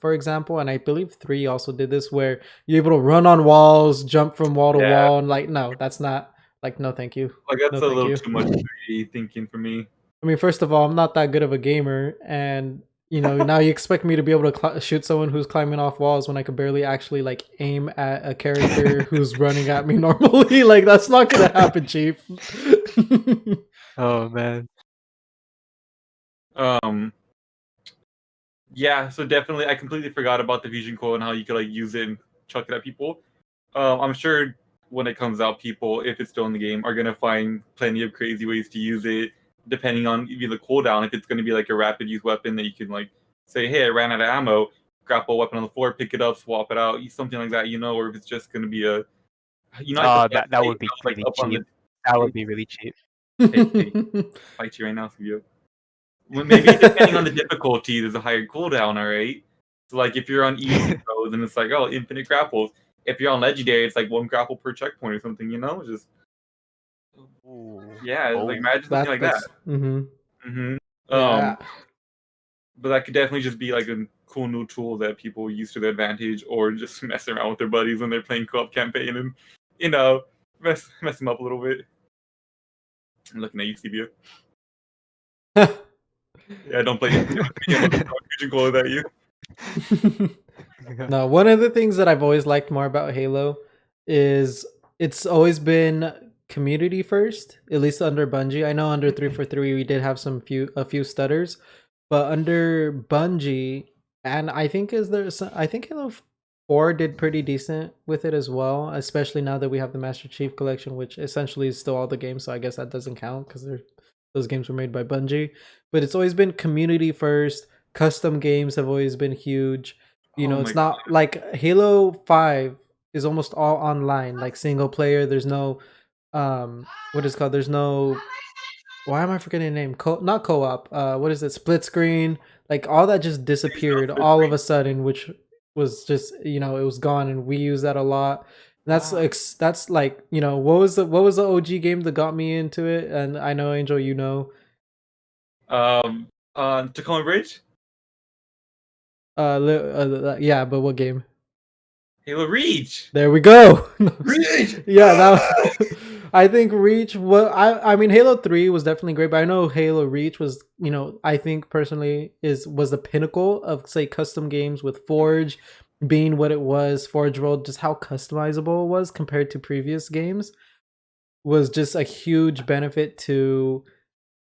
for example, and I believe 3 also did this, where you're able to run on walls, jump from wall to wall, and no, that's not no thank you. That's No, a thank little you. too much 3D thinking for me. I mean, first of all, I'm not that good of a gamer, and now you expect me to be able to shoot someone who's climbing off walls when I could barely actually aim at a character who's running at me normally. That's not gonna happen, Chief. Oh man. Um, yeah, so definitely, I completely forgot about the fusion core and how you could like use it and chuck it at people. I'm sure when it comes out, people, if it's still in the game, are gonna find plenty of crazy ways to use it, depending on either the cooldown. If it's gonna be like a rapid use weapon that you can like say, "Hey, I ran out of ammo," grapple a weapon on the floor, pick it up, swap it out, something like that, or if it's just gonna be a, I just want That to say would be I was like really up on cheap. the That would be really cheap. hey, fight you right now, Studio. Well, maybe depending on the difficulty, there's a higher cooldown, all right? So, like, if you're on easy mode, then it's like, oh, infinite grapples. If you're on legendary, it's like one grapple per checkpoint or something, Just, Ooh. yeah, like, Oh. imagine something like that. Mm-hmm. hmm Yeah. But that could definitely just be like a cool new tool that people use to their advantage, or just mess around with their buddies when they're playing co-op campaign and, you know, mess them up a little bit. I'm looking at you, CBO. Yeah, don't play Infinite with me. I'm looking for fusion glow at you. No, one of the things that I've always liked more about Halo is it's always been community first, at least under Bungie. I know under 343 we did have a few stutters, but under Bungie, and I think I think Halo 4 did pretty decent with it as well, especially now that we have the Master Chief Collection, which essentially is still all the games, so I guess that doesn't count because those games were made by Bungie. But it's always been community first. Custom games have always been huge. Oh my It's not like Halo 5 is almost all online, like single player. There's no what is it called? There's no, why am I forgetting the name? Not co-op. What is it? Split screen. Like all that just disappeared all of a sudden, which was just, it was gone, and we use that a lot. That's Wow. that's like, what was the OG game that got me into it? And I know, Angel, Tacoma Bridge? yeah, but what game? Halo Reach! There we go. Reach! Yeah, that. I think Reach. Well, I mean, Halo 3 was definitely great, but I know Halo Reach was, I think personally was the pinnacle of, say, custom games, with Forge being what it was. Forge World, just how customizable it was compared to previous games, was just a huge benefit to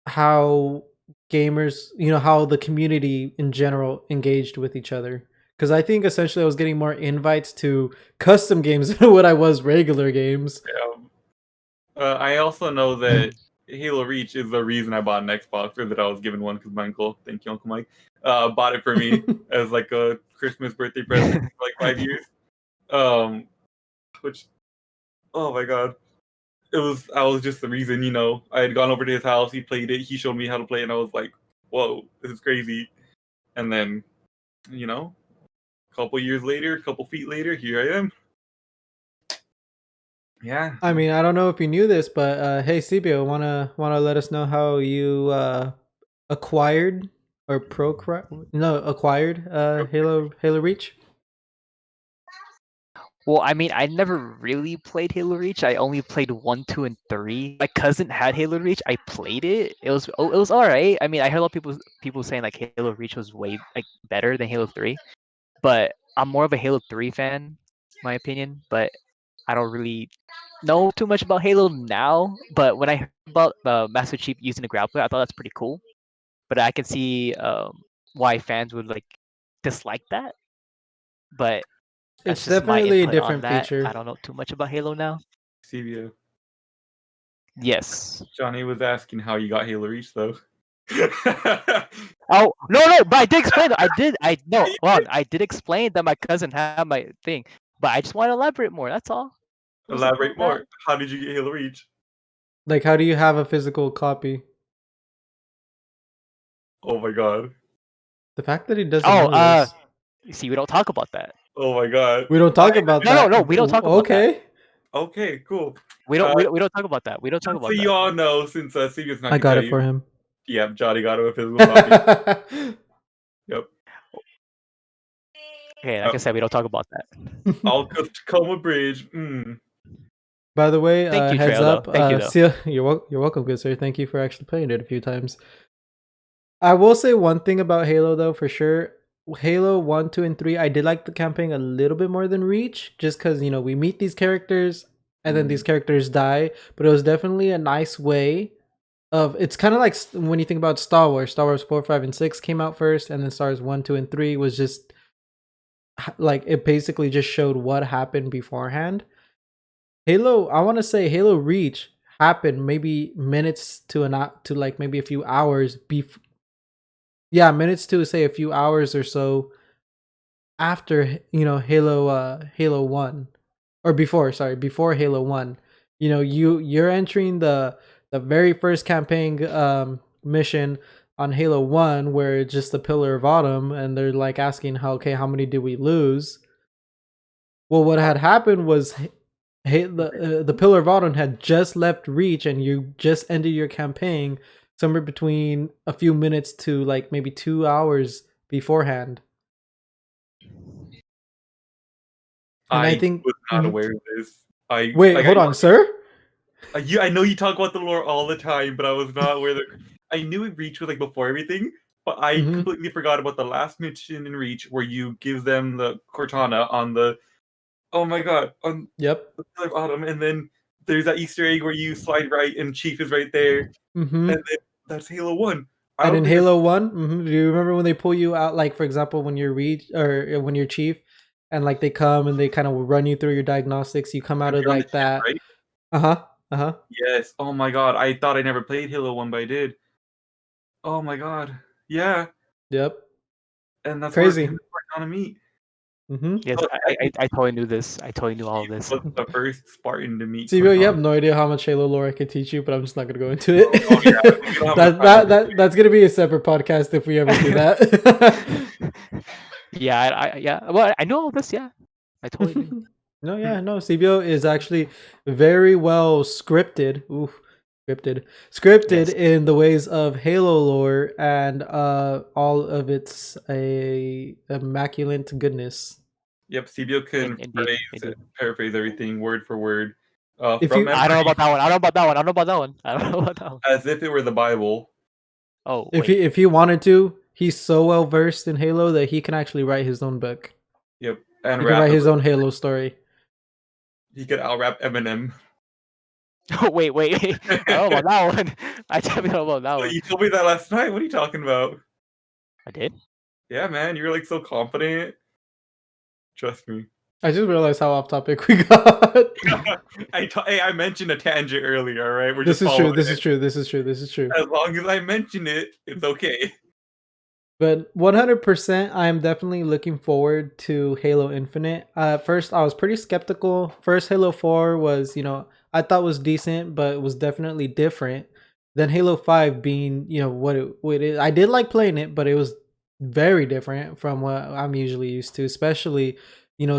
how gamers, how the community in general engaged with each other. Because I think essentially I was getting more invites to custom games than what I was regular games. I also know that Halo Reach is the reason I bought an Xbox, or that I was given one because my uncle, thank you, Uncle Mike, bought it for me as like a Christmas birthday present for like 5 years. Um, which, oh my god, I was just the reason, I had gone over to his house, he played it, he showed me how to play, and I was like, whoa, this is crazy. And then, a couple years later, a couple feet later, here I am. Yeah. I mean, I don't know if you knew this, but hey, Cbio, wanna let us know how you acquired or acquired Halo Reach? Well, I mean, I never really played Halo Reach. I only played 1, 2, and 3. My cousin had Halo Reach. I played it. It was all right. I mean, I heard a lot of people saying like Halo Reach was way like better than Halo 3. But I'm more of a Halo 3 fan, my opinion. But I don't really know too much about Halo now. But when I heard about Master Chief using the grappler, I thought that's pretty cool. But I can see why fans would like dislike that. But that's It's just my definitely a input on different that. feature. I don't know too much about Halo now. CBO. Yes. Johnny was asking how you got Halo Reach, though. Oh no! But I did explain. I no. Hold on. I did explain that my cousin had my thing, but I just want to elaborate more. That's all. It was simple Elaborate as that. more. How did you get Halo Reach? Like, how do you have a physical copy? Oh my god. The fact that he doesn't Oh, know this. you see, we don't talk about that. Oh my god. We don't talk about No, that. no, we don't talk about that. Okay. Okay, cool. We don't talk about that. We don't talk Just so about you that. all know, since CB's not I gonna got tell it you. for him. Yeah, Johnny got him a physical copy. Yep. Okay, like I said, we don't talk about that. I'll go to Tacoma Bridge. Mm. By the way, Thank you, heads Trail, though. up. Thank you, though. Seal, you're welcome, good sir. Thank you for actually playing it a few times. I will say one thing about Halo, though, for sure. Halo 1, 2, and 3, I did like the campaign a little bit more than Reach, just because, we meet these characters and then these characters die. But it was definitely a nice way it's kind of like when you think about Star Wars. Star Wars 4, 5, and 6 came out first, and then Star Wars 1, 2, and 3 was just like it basically just showed what happened beforehand. Halo, I want to say Halo Reach happened maybe minutes to to like maybe a few hours yeah, minutes to say a few hours or so after, Halo 1 or before, sorry, before Halo 1. You're entering the very first campaign mission on Halo 1 where it's just the Pillar of Autumn, and they're like asking how many did we lose? Well, what Oh, had happened was the Pillar of Autumn had just left Reach, and you just ended your campaign somewhere between a few minutes to like maybe 2 hours beforehand. And I I think, was not mhm. aware of this. I Wait, like hold on, sir. I know you talk about the lore all the time, but I was not aware that I knew Reach was like before everything, but I Hmm. completely forgot about the last mission in Reach where you give them the Cortana on the oh my god on Yep. the Pillar of Autumn, and then there's that Easter egg where you slide right and Chief is right there, Hmm. and then that's Halo One. I And don't in think there's Halo 1, do you remember when they pull you out, like for example, when you're Reach or when you're Chief, and like they come and they kind of run you through your diagnostics, you come out when of you're on the like ship, that. right? Uh huh. Uh huh. Yes. Oh my god. I thought I never played Halo One, but I did. Oh my god. Yeah. Yep. And that's where him Crazy. and Cortana meet. Mm-hmm. Yes, So I totally knew this. I totally knew all of this. was the first Spartan to meet CBO, you Cortana. have no idea how much Halo lore I could teach you, but I'm just not gonna go into it. Oh yeah, we don't have enough that time on that this. that that's gonna be a separate podcast if we ever do that. Yeah, yeah. Well, I know all this. Yeah, I totally knew. No, yeah, no. CBO is actually very well scripted. Oof, scripted Yes, in the ways of Halo lore and all of its a immaculate goodness. Yep, CBO can indeed, indeed. paraphrase everything word for word, If from you I don't know memory, about that one. I don't know about that one. I don't know about that one. I don't know about that one. as if it were the Bible. Oh if he wait. if he wanted to, he's so well versed in Halo that he can actually write his own book. Yep, and He can rap write it. his own Halo story. He could out rap Eminem. Oh wait. I don't know about that one. I definitely don't know about that one. You told me that last night. What are you talking about? I did. Yeah, man, you were like so confident. Trust me. I just realized how off topic we got. Hey, I mentioned a tangent earlier. All right, we're This just is true. following This is it. true. This is true. This is true. As long as I mention it, it's okay. But 100%, I am definitely looking forward to Halo Infinite. At first, I was pretty skeptical. First, Halo 4 was, I thought was decent, but it was definitely different. Then Halo 5 being, what it is. I did like playing it, but it was very different from what I'm usually used to, especially,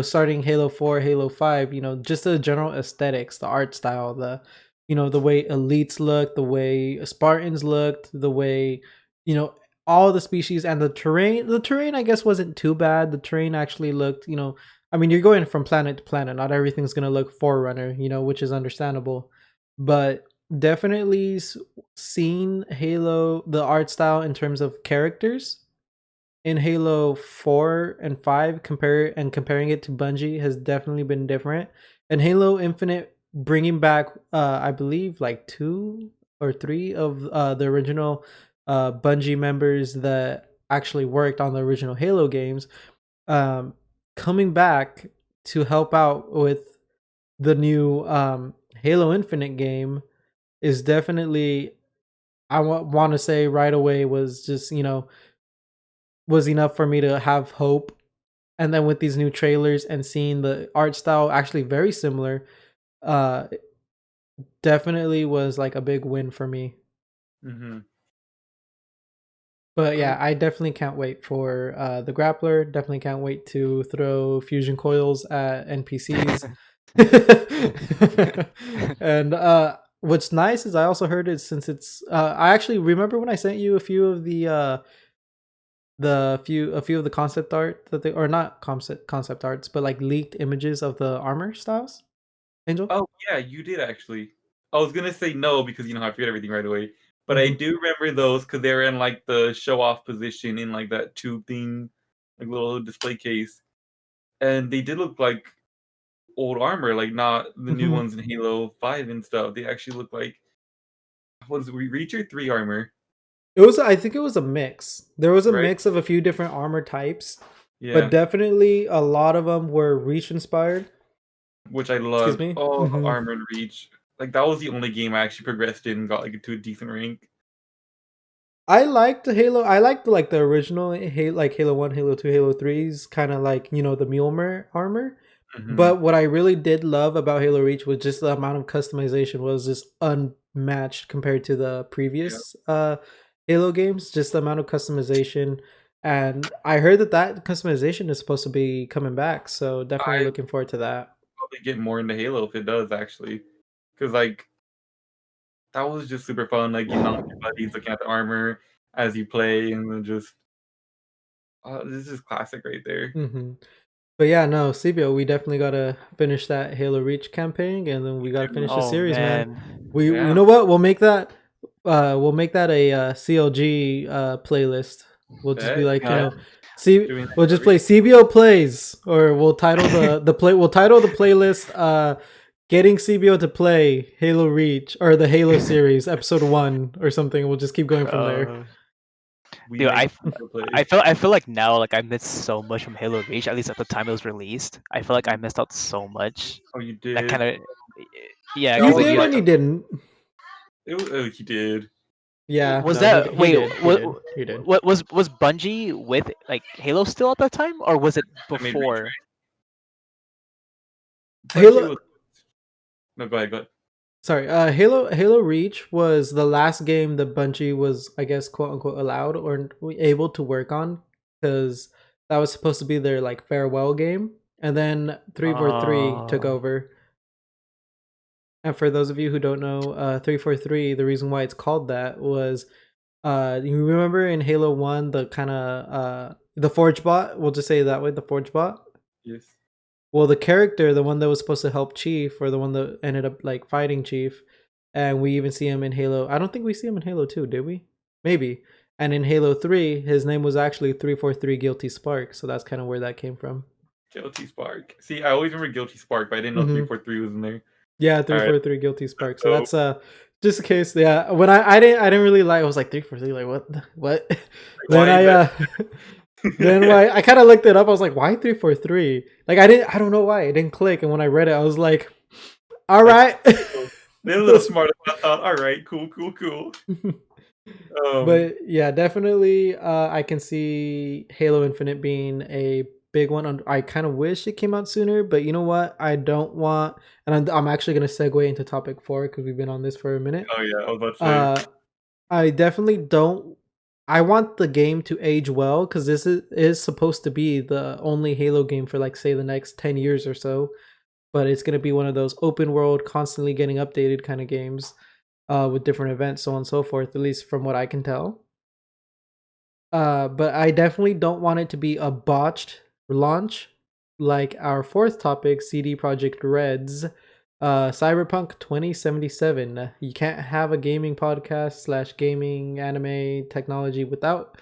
starting Halo 4, Halo 5, just the general aesthetics, the art style, the way elites looked, the way Spartans looked, the way, you know, all the species and the terrain I guess wasn't too bad. The terrain actually looked, I mean, you're going from planet to planet, not everything's going to look Forerunner, which is understandable. But definitely seeing Halo, the art style in terms of characters in Halo 4 and 5, comparing it to Bungie has definitely been different. And Halo Infinite bringing back I believe like 2 or 3 of the original Bungie members that actually worked on the original Halo games, um coming back to help out with the new Halo Infinite game is definitely, I want to say right away, was just, was enough for me to have hope. And then with these new trailers and seeing the art style actually very similar, it definitely was like a big win for me. Mm-hmm. But yeah, I definitely can't wait for the grappler. Definitely can't wait to throw fusion coils at NPCs. And what's nice is I also heard it, since it's I actually remember when I sent you a few of a few of the concept art that they, or not concept arts, but like leaked images of the armor styles. Angel. Oh yeah, you did actually. I was gonna say no because you know I forget everything right away. But I Hmm. do remember those because they were in like the show off position in like that tube thing, like little display case, and they did look like old armor, like not the new Hmm. ones in Halo 5 and stuff. They actually look like Was Reach or 3 armor? I think it was a mix. There was a Right? mix of a few different armor types, but Yeah, definitely a lot of them were Reach inspired. which I Excuse loved. me. Oh, Armored Reach. Like that was the only game I actually progressed in and got like to a decent rank. I liked Halo. I liked like the original Halo, like Halo 1, Halo 2, Halo 3's kind of like, the Mjolnir armor. Mhm. But what I really did love about Halo Reach was just the amount of customization was just unmatched compared to the Yeah. previous Halo games. Just the amount of customization, and I heard that customization is supposed to be coming back. So definitely I looking forward to that. probably get more into Halo if it does actually, because like that was just super fun. Like you knock your buddies looking at the armor as you play, and then just this is classic right there. hmm But yeah, no, CBO, we definitely gotta finish that Halo Reach campaign, and then we gotta finish the Oh series, man. man. You Yeah, know what? We'll make that a CLG playlist. We'll just be bet. like, God. see, Doing we'll Halo just play Reach. CBO plays, or we'll title we'll title the playlist getting CBO to play Halo Reach or the Halo series episode 1 or something. We'll just keep going from there. Uh, We dude, make I, people play. I feel like now like I missed so much from Halo Reach. At least at the time it was released, I feel like I missed out so much. Oh, you That did. kind of, yeah, That You because was like did you like and you didn't. it was, oh, you did. Yeah, was no, he that he wait did. He what did. He did. what was Bungie with like Halo still at that time, or was it I made Reach before? right. Bungie Halo was no. Go ahead. Go ahead. Sorry, Halo Reach was the last game that Bungie was, I guess, quote unquote, allowed or able to work on, because that was supposed to be their like farewell game, and then 343 took Oh, over. And for those of you who don't know, 343, the reason why it's called that was, you remember in Halo 1 the kind of the Forge bot, we'll just say it that way, the Forge bot. Yes. Well, the character, the one that was supposed to help Chief, or the one that ended up like fighting Chief, and we even see him in Halo. I don't think we see him in Halo 2, did we? Maybe. And in Halo 3, his name was actually 343 Guilty Spark, so that's kind of where that came from. Guilty Spark. See, I always remember Guilty Spark, but I didn't know Mm-hmm. 343 was in there. Yeah, All right. 343 Guilty Spark. So So that's just in case. Yeah, when I didn't really like. I was like 343. Like what? Then why is that? then when I kind of looked it up. I was like, why 343? Like I don't know why it didn't click. And when I read it, I was like, all right. They're a little smart. I thought, all right, cool. But yeah, definitely I can see Halo Infinite being a big one. I kind of wish it came out sooner, but you know what? I don't want, and I'm actually going to segue into topic 4 because we've been on this for a minute. Oh yeah, I was about to say. Uh, I definitely don't. I want the game to age well, because this is supposed to be the only Halo game for like say the next 10 years or so. But it's going to be one of those open world, constantly getting updated kind of games, with different events, so on and so forth. At least from what I can tell. But I definitely don't want it to be a botched launch, like our fourth topic, CD Projekt Red's Cyberpunk 2077. You can't have a gaming podcast slash gaming anime technology without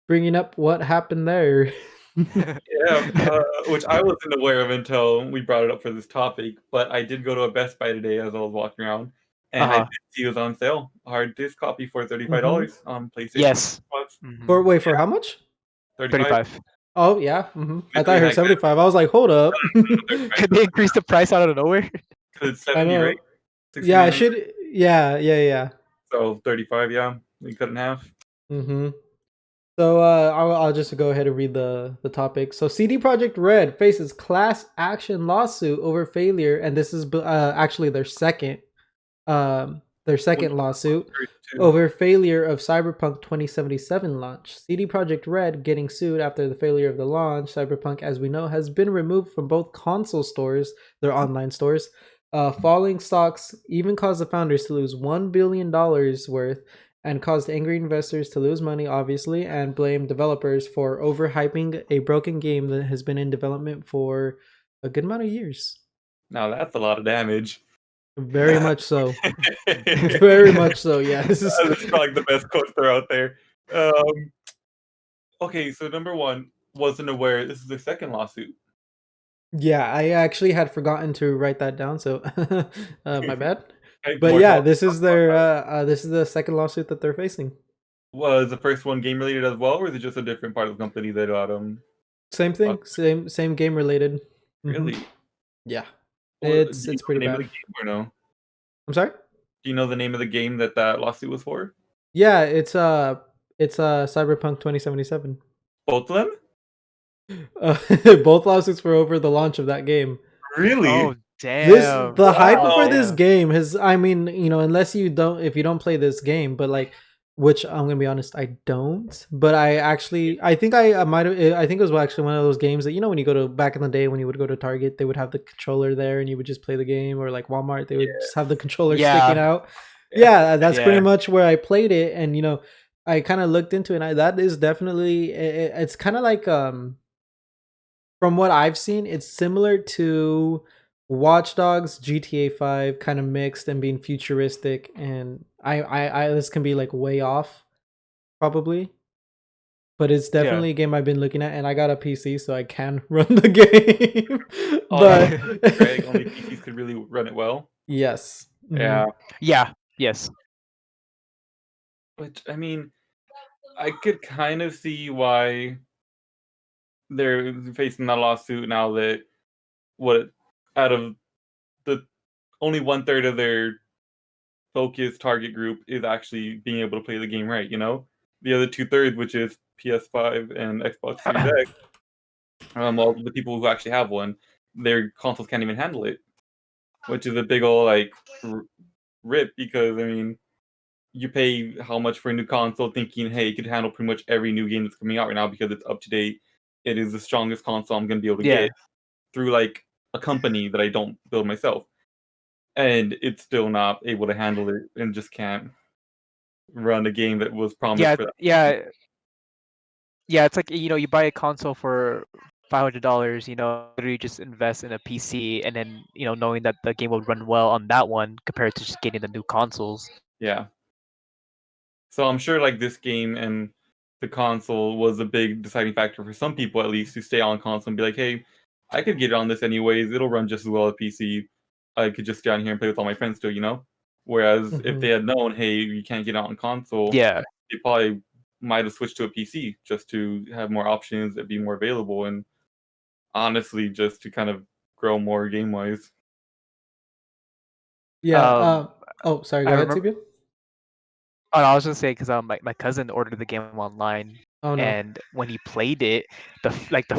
bringing up what happened there. Yeah, which I wasn't aware of until we brought it up for this topic. But I did go to a Best Buy today as I was walking around, and I did uh-huh. see it was on sale. A hard disc copy for $35 hmm on PlayStation. Yes. Xbox. For Hmm. wait, for how much? 35. 35. Oh yeah, I thought I Literally heard had good 75. I was like, hold up. They increased the price out of nowhere. because it's I 70, right? know. Yeah, I 69. should. Yeah. So 35, yeah. We cut in half. Mm-hmm. So I'll just go ahead and read the topic. So CD Projekt Red faces class action lawsuit over failure, and this is actually their Which second lawsuit too. over failure of Cyberpunk 2077 launch. CD Projekt Red getting sued after the failure of the launch. Cyberpunk, as we know, has been removed from both console stores, their online stores. Falling stocks even caused the founders to lose $1 billion worth, and caused angry investors to lose money, obviously, and blame developers for overhyping a broken game that has been in development for a good amount of years. Now that's a lot of damage. Very much so. That's Very much so. Yeah, this is. probably the best quote they're out there. Um, okay, so number one, wasn't aware this is the second lawsuit. Yeah, I actually had forgotten to write that down, so my bad. But More yeah, talk this is their about this is the second lawsuit that they're facing. was the first one game related as well, or is it just a different part of the company that Same thing, same game related. Hmm. really? Yeah, Well, do you it's know the pretty name of the bad. game or no? I'm sorry. Do you know the name of the game that that lawsuit was for? Yeah, it's Cyberpunk 2077. Both of them? Uh, both lawsuits were over the launch of that game. Really? Oh damn. The hype Oh for Wow. this damn. game has, I mean, unless you don't, if you don't play this game, but like, which I'm gonna be honest, I don't. But I think I might have, I think it was actually one of those games that when you go to back in the day when you would go to Target, they would have the controller there and you would just play the game, or like Walmart, they would just have the controller sticking Yeah. out. Yeah. Yeah, that's pretty Yeah. much where I played it, and I kind of looked into it. And that is definitely, it's kind of like from what I've seen, it's similar to Watch Dogs, GTA 5, kind of mixed and being futuristic. And I this can be like way off, probably, but it's Yeah. definitely a game I've been looking at, and I got a PC, so I can run the game. Oh, that was But right. Only PCs could really run it well. yes. Yeah. Yeah. Yes. Which I mean, I could kind of see why they're facing that lawsuit now that what out of the only one third of their focus target group is actually being able to play the game right, you know? The other two thirds, which is PS5 and Xbox Series X, well, the people who actually have one, their consoles can't even handle it, which is a big old like rip because I mean, you pay how much for a new console, thinking, hey, it could handle pretty much every new game that's coming out right now because it's up to date. It is the strongest console I'm going to be able to Yeah. get through like a company that I don't build myself, and it's still not able to handle it and just can't run a game that was promised Yeah. for that. Yeah. Yeah. It's like you buy a console for $500. Literally just invest in a PC, and then knowing that the game will run well on that one compared to just getting the new consoles. Yeah. So I'm sure like this game and the console was a big deciding factor for some people at least to stay on console and be like, hey, I could get it on this anyways. It'll run just as well as PC. I could just stay on here and play with all my friends still, you know? Whereas if Mhm. they had known, hey, you can't get it on console, Yeah. they probably might have switched to a PC just to have more options and be more available and honestly just to kind of grow more game wise. Yeah. Um. Oh, sorry. I Go ahead, remember. Tibia. Oh, I was gonna say because my cousin ordered the game online, Oh no. and when he played it, the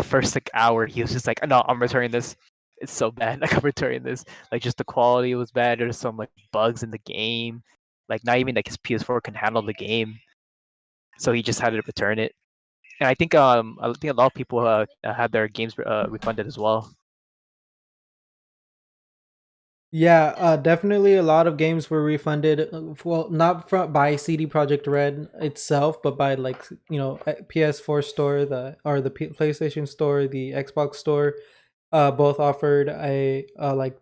first like hour, he was just like, "No, I'm returning this. It's so bad. Like I'm returning this. Like just the quality was bad. There's some like bugs in the game. Like not even like his PS4 can handle the game, so he just had to return it. And I think a lot of people had their games refunded as well. Yeah, definitely a lot of games were refunded. Well, not by CD Projekt Red itself, but by like PS4 store, the PlayStation store, the Xbox store. Both offered a like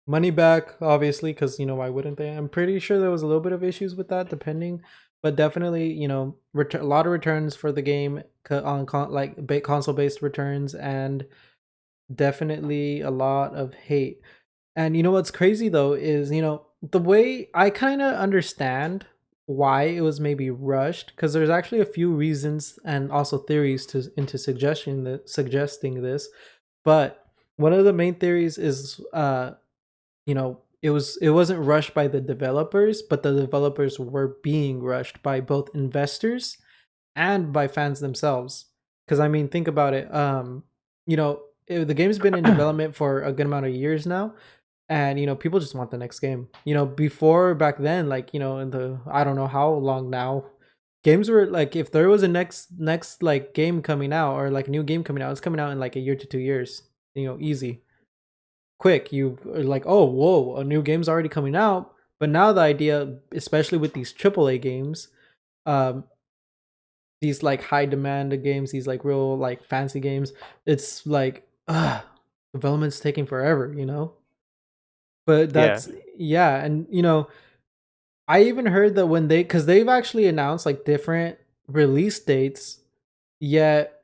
money back, obviously, because why wouldn't they? I'm pretty sure there was a little bit of issues with that, depending, but definitely a lot of returns for the game on console based returns, and definitely a lot of hate. And what's crazy though is the way I kind of understand why it was maybe rushed, because there's actually a few reasons and also theories into suggesting this. But one of the main theories is it wasn't rushed by the developers, but the developers were being rushed by both investors and by fans themselves. Because I mean, think about it. The game's been in development for a good amount of years now, and people just want the next game. Before, back then, like in the, I don't know how long now, games were like, if there was a next like game coming out, or like new game coming out, it's coming out in like a year to 2 years. Easy, quick. You are like, oh, whoa, a new game's already coming out. But now the idea, especially with these AAA games, um these like high demand games, these like real like fancy games, it's like development's taking forever. But Yeah. that's, yeah. And I even heard that when because they've actually announced like different release dates, yet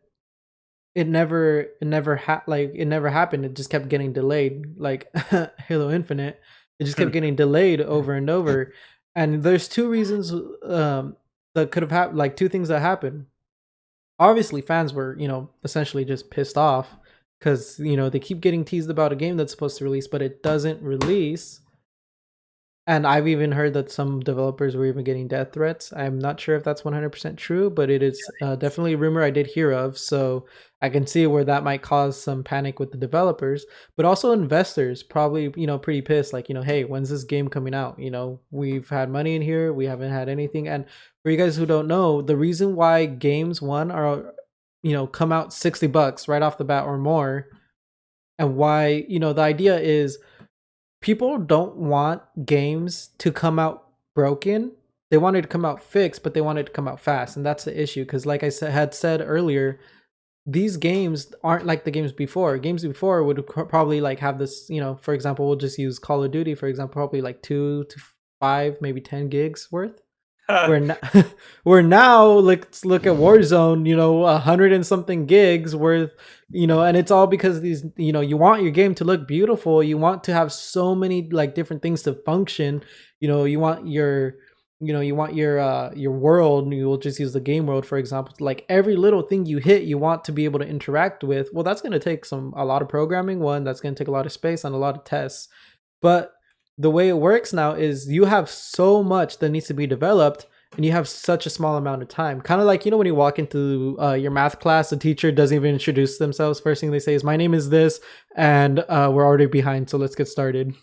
it never happened. It just kept getting delayed, like Halo Infinite. It just kept getting delayed over and over. And there's two reasons that could have happened, like two things that happened. Obviously, fans were, essentially just pissed off because, they keep getting teased about a game that's supposed to release, but it doesn't release. And I've even heard that some developers were even getting death threats. I'm not sure if that's 100% true, but it is definitely a rumor I did hear of. So I can see where that might cause some panic with the developers, but also investors probably, pretty pissed. Like, hey, when's this game coming out? We've had money in here. We haven't had anything. And for you guys who don't know, the reason why games are, come out $60 right off the bat or more, and why, the idea is people don't want games to come out broken. They want it to come out fixed, but they want it to come out fast, and that's the issue. Because, like I had said earlier, these games aren't like the games before. Games before would probably like have this. For example, we'll just use Call of Duty for example. Probably like 2 to 5, maybe 10 gigs worth. We're now let's look at Warzone, 100 and something gigs worth, and it's all because these, you want your game to look beautiful, you want to have so many like different things to function, you want your your world, you will just use the game world for example, like every little thing you hit you want to be able to interact with. Well, that's going to take a lot of programming, that's going to take a lot of space and a lot of tests. But the way it works now is you have so much that needs to be developed and you have such a small amount of time. Kind of like, when you walk into your math class, the teacher doesn't even introduce themselves. First thing they say is, my name is this, and we're already behind, so let's get started.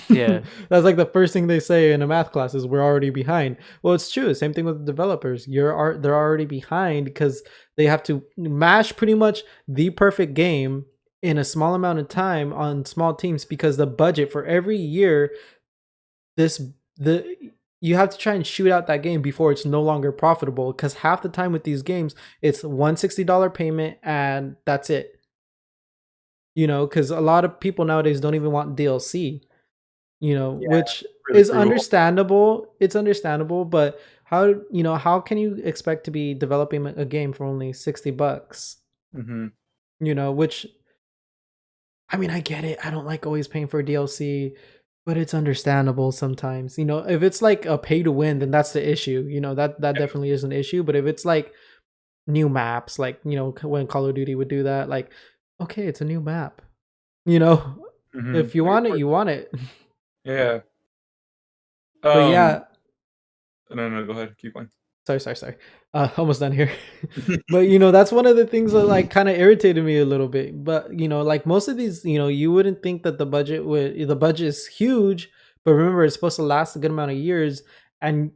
Yeah. That's like the first thing they say in a math class is, we're already behind. Well, it's true. Same thing with the developers. They're already behind because they have to mash pretty much the perfect game in a small amount of time on small teams, because the budget for every year, you have to try and shoot out that game before it's no longer profitable, because half the time with these games it's $160 payment and that's it. Because a lot of people nowadays don't even want DLC, which really is brutal. understandable. It's understandable, but how can you expect to be developing a game for only $60? Which, I mean, I get it. I don't like always paying for DLC, but it's understandable sometimes. If it's like a pay to win, then that's the issue. That definitely is an issue. But if it's like new maps, like, when Call of Duty would do that, like, okay, it's a new map. If you want it, you want it. Yeah. But yeah. No, go ahead. Keep going. Sorry. Almost done here. But that's one of the things that like kind of irritated me a little bit. But like most of these, you wouldn't think that the budget is huge, but remember, it's supposed to last a good amount of years. And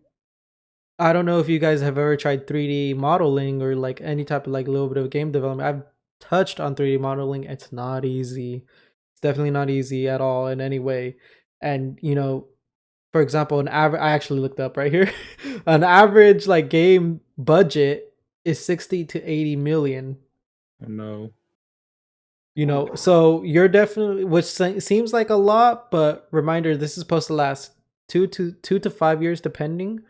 I don't know if you guys have ever tried 3D modeling or like any type of like little bit of game development. I've touched on 3D modeling. It's not easy. It's definitely not easy at all in any way. And for example, I actually looked up right here. An average like game budget is 60 to 80 million. Oh, no. So you're definitely, which seems like a lot, but reminder, this is supposed to last 2 to 5 years, depending.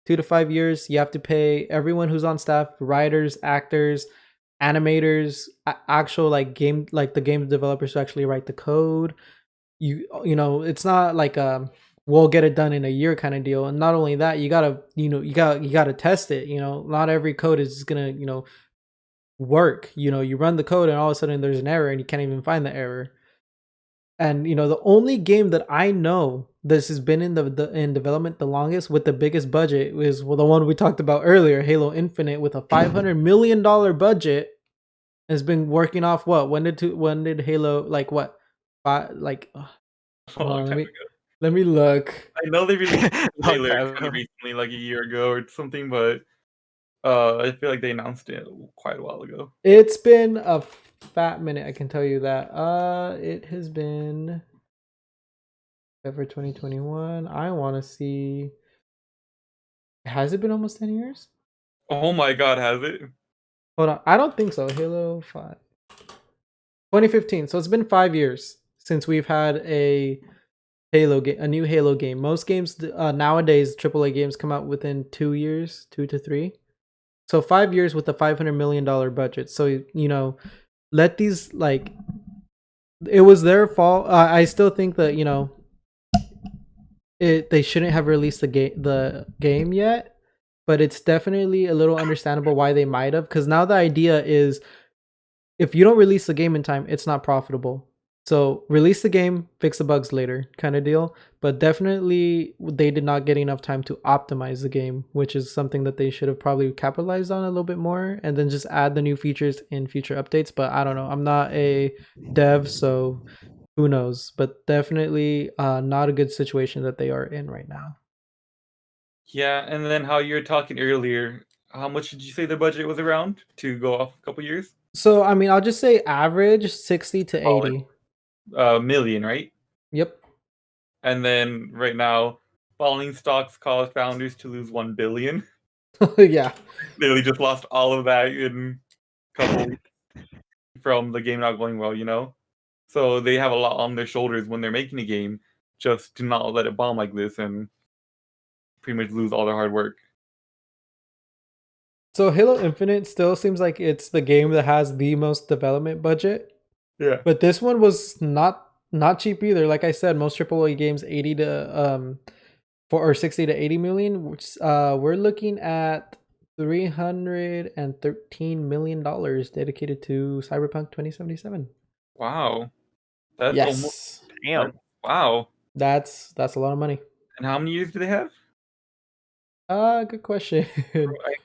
2 to 5 years. You have to pay everyone who's on staff, writers, actors, animators, actual like the game developers who actually write the code. It's not like we'll get it done in a year kind of deal. And not only that, you gotta test it. Not every code is just gonna work. You run the code and all of a sudden there's an error and you can't even find the error. And the only game that I know this has been in in development the longest with the biggest budget is the one we talked about earlier, Halo Infinite, with a $500 million budget. Has been working off what? When did Halo like what? Let me look. I know they released Taylor kind of recently, like a year ago or something, but I feel like they announced it quite a while ago. It's been a fat minute, I can tell you that. It has been ever 2021. I want to see. Has it been almost 10 years? Oh my god, has it? Hold on, I don't think so. Halo 5, 2015. So it's been 5 years since we've had a new Halo game. Most games nowadays, AAA games come out within 2 years, 2 to 3. So 5 years with a $500 million budget. So let these like, it was their fault. I still think that they shouldn't have released the game yet, but it's definitely a little understandable why they might have, because now the idea is if you don't release the game in time, it's not profitable. So release the game, fix the bugs later, kind of deal. But definitely, they did not get enough time to optimize the game, which is something that they should have probably capitalized on a little bit more, and then just add the new features in future updates. But I don't know. I'm not a dev, so who knows? But definitely, not a good situation that they are in right now. Yeah, and then how you were talking earlier, how much did you say the budget was around to go off a couple years? So I mean, I'll just say average 60 to Oh, 80. million, right? Yep. And then right now, falling stocks caused founders to lose 1 billion. Yeah. Literally just lost all of that in a couple weeks from the game not going well, you know? So they have a lot on their shoulders when they're making a game. Just do not let it bomb like this and pretty much lose all their hard work. So Halo Infinite still seems like it's the game that has the most development budget, Yeah. but this one was not cheap either. Like I said, most AAA games 80 to 60 to 80 million, which we're looking at $313 million dedicated to Cyberpunk 2077. Wow. That's almost Yes. Damn. wow. That's a lot of money. And how many years do they have? Good question.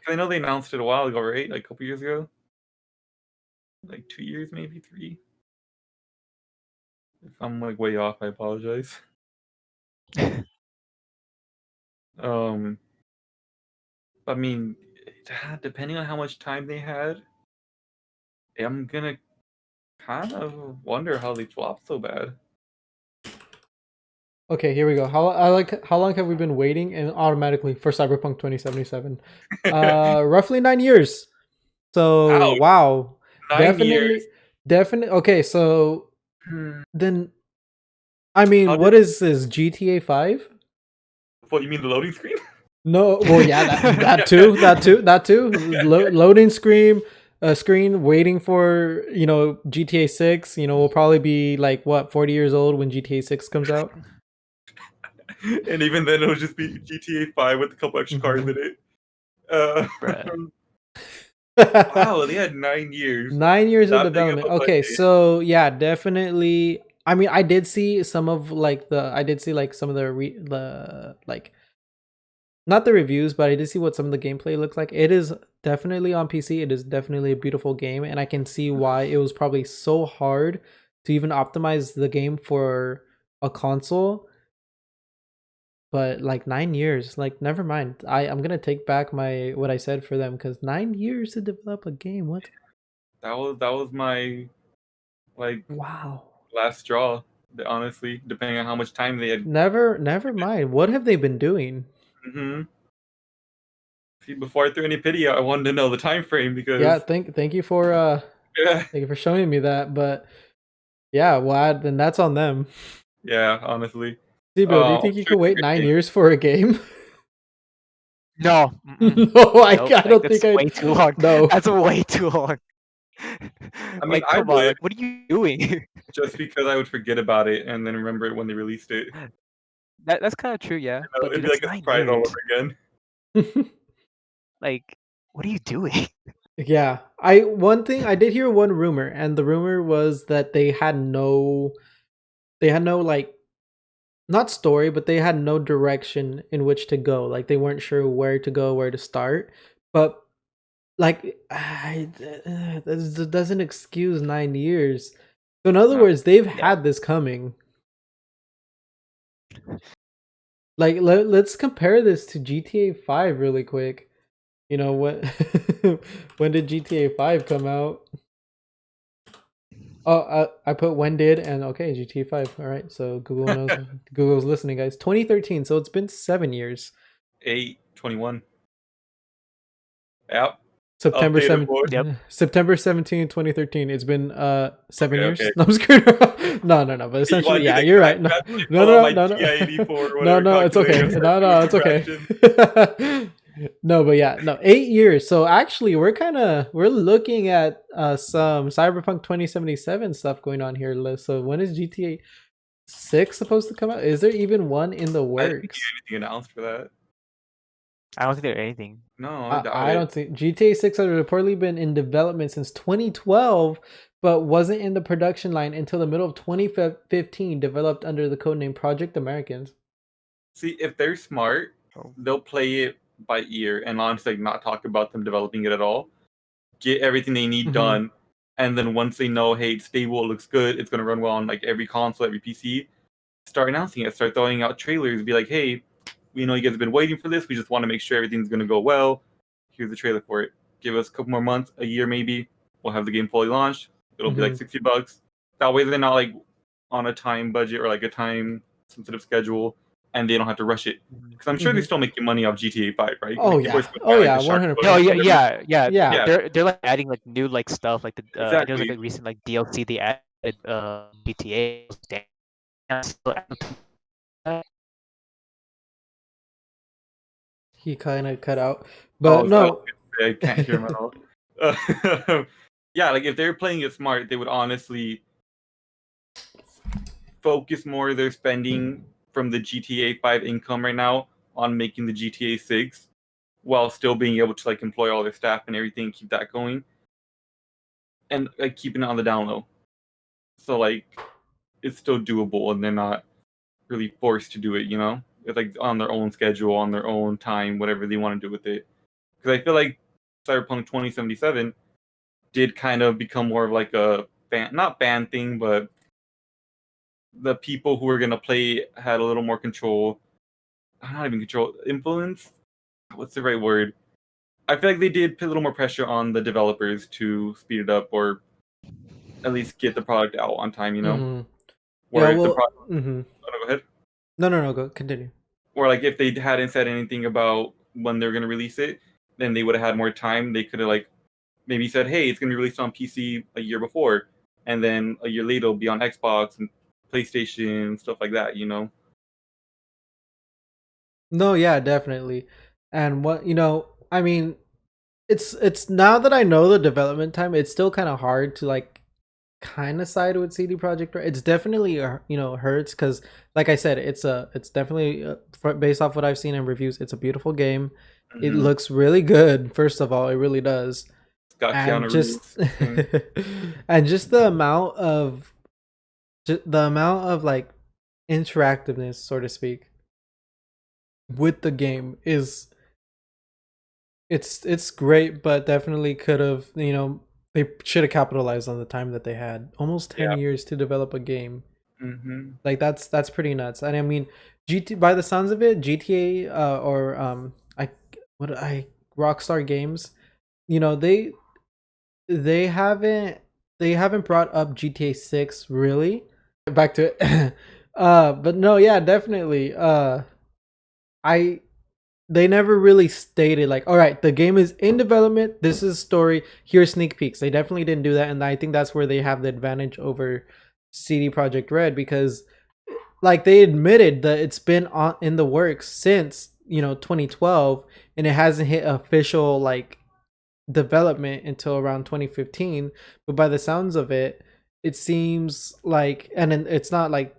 I know they announced it a while ago, right? Like a couple years ago. Like 2 years, maybe 3. If I'm like way off, I apologize. Um, I mean, depending on how much time they had, I'm gonna kind of wonder how they flopped so bad. Okay, here we go. How long have we been waiting and automatically for Cyberpunk 2077? Roughly 9 years. So Ouch. wow. 9 years. Definitely okay, so Hmm. then I mean, How what did- is this, GTA 5? What, you mean the loading screen? No, well yeah, that too. Loading screen waiting for, GTA 6, will probably be like what, 40 years old when GTA 6 comes out. And even then, it'll just be GTA 5 with a couple extra cars in it. Bruh. Wow, they had 9 years. 9 years of That big of development. a Okay, budget. so yeah, definitely. I mean, I did see some of some of the like, not the reviews, but I did see what some of the gameplay looks like. It is definitely on PC. It is definitely a beautiful game, and I can see why it was probably so hard to even optimize the game for a console. But like 9 years, like never mind. I'm gonna take back what I said for them, because 9 years to develop a game. What? That was my like Wow. last straw. Honestly, depending on how much time they had. Never mind. What have they been doing? Hmm. See, before I threw any pity out, I wanted to know the time frame Yeah, because thank you for yeah, thank you for showing me that. But yeah, well, then that's on them. yeah, honestly. Bro, do you I'm think you sure could it's a wait great 9 game. years for a game? No. Mm-mm. No, I Nope. don't That's think way too long. No. That's way too long. I mean, Like, I come on. would Like, what are you doing? just because I would forget about it and then remember it when they released it. That's kind of true, yeah. So But it'd dude, be that's like a 9 surprise all years. over again. Like, what are you doing? Yeah. One thing I did hear, one rumor, and the rumor was that they had no like, not story, but they had no direction in which to go. Like they weren't sure where to go, where to start. But like, that doesn't excuse 9 years. So in other No. words, they've Yeah. had this coming. Like let's compare this to GTA 5 really quick. You know what? When did GTA 5 come out? Oh, I put when did, and okay, GTA 5. All right, so Google knows. Google's listening, guys. 2013. So it's been 7 years. 8/21. Yep. September Updated 7 board. Yep. September 17, 2013. It's been 7 Okay, years. okay. No, I'm screwed. No, but You wanna essentially, do yeah, the you're right. No, calculate, no, pull out no, my no, TI-84 or no, whatever it's okay. calculator, start No, doing it's okay. subtractions. No, but yeah, no, 8 years. So actually, we're looking at some Cyberpunk 2077 stuff going on here. So when is GTA 6 supposed to come out? Is there even one in the I didn't hear works? anything announced for that. I don't think there's anything. No, I doubt I it. don't think GTA 6 has reportedly been in development since 2012, but wasn't in the production line until the middle of 2015, developed under the codename Project Americans. See, if they're smart, Oh. they'll play it by ear and honestly not talk about them developing it at all. Get everything they need Mhm. done, and then once they know, hey, it's stable, it looks good, it's gonna run well on like every console, every PC, start announcing it, start throwing out trailers, be like, hey, we know you guys have been waiting for this. We just want to make sure everything's gonna go well. Here's the trailer for it. Give us a couple more months, a year maybe. We'll have the game fully launched. It'll be like Mhm. $60. That way they're not like on a time budget or like a time sensitive schedule, and they don't have to rush it. Mhm. Because I'm sure they're Mhm. still making money off GTA 5, right? Oh Like people are yeah. still Oh buying like yeah, the shark book No, or 100%. yeah, whatever. yeah, yeah. Yeah. Yeah, They're like adding like new like stuff like the there was like exactly. a recent like DLC they added GTA. Damn, still adding to that. He kind of cut out. Oh, But I was no. gonna say, I can't hear him at all. Yeah, like if they're playing it smart, they would honestly focus more of their spending from the GTA 5 income right now on making the GTA 6 while still being able to like employ all their staff and everything, keep that going, and like keeping it on the down low. So like it's still doable and they're not really forced to do it, you know? It's like on their own schedule, on their own time, whatever they want to do with it. Because I feel like Cyberpunk 2077 did kind of become more of like a not ban thing, but the people who were gonna play had a little more control. Not even control, influence. What's the right word? I feel like they did put a little more pressure on the developers to speed it up or at least get the product out on time. You know, Mhm. Yeah, where if the well, product, mhm. oh, no, go ahead. No, go continue. Or like if they hadn't said anything about when they're gonna release it, then they would have had more time. They could have like maybe said, "Hey, it's gonna be released on PC a year before," and then a year later it'll be on Xbox and PlayStation stuff like that. You know. No, yeah, definitely. And what, I mean, it's now that I know the development time, it's still kind of hard to like kind of side with CD Projekt Red. It's definitely hurts cuz like I said, it's definitely based off what I've seen in reviews, it's a beautiful game. It Mm-hmm. looks really good. First of all, it really does. It's got And Keanu just Reeves. Mm. and just the amount of like interactiveness, so to speak, with the game is it's great, but definitely could have, they should have capitalized on the time that they had. Almost 10 Yeah. years to develop a game. Mm-hmm. Like that's pretty nuts. And I mean, GT by the sounds of it, GTA or I what I Rockstar Games, you know, they haven't they haven't brought up GTA 6 really. Back to it. But no, yeah, definitely. I They never really stated like, all right, the game is in development, this is story, here's sneak peeks. They definitely didn't do that, and I think that's where they have the advantage over CD Projekt Red, because like they admitted that it's been on in the works since 2012, and it hasn't hit official like development until around 2015. But by the sounds of it, it seems like, and it's not like,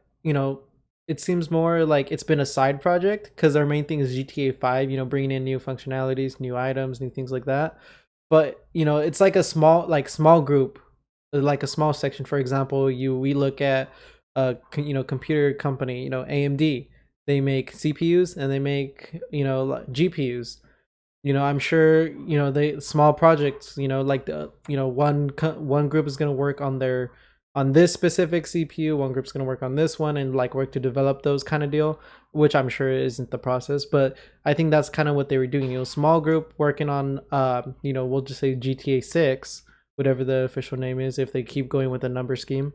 it seems more like it's been a side project because their main thing is GTA 5, bringing in new functionalities, new items, new things like that. But it's like a small group, like a small section. For example, we look at a computer company, AMD. They make CPUs and they make GPUs. I'm sure they small projects, like the one group is going to work on this specific CPU, one group's going to work on this one, and like work to develop those kind of deal, which I'm sure isn't the process, but I think that's kind of what they were doing. Small group working on we'll just say GTA 6, whatever the official name is, if they keep going with the number scheme,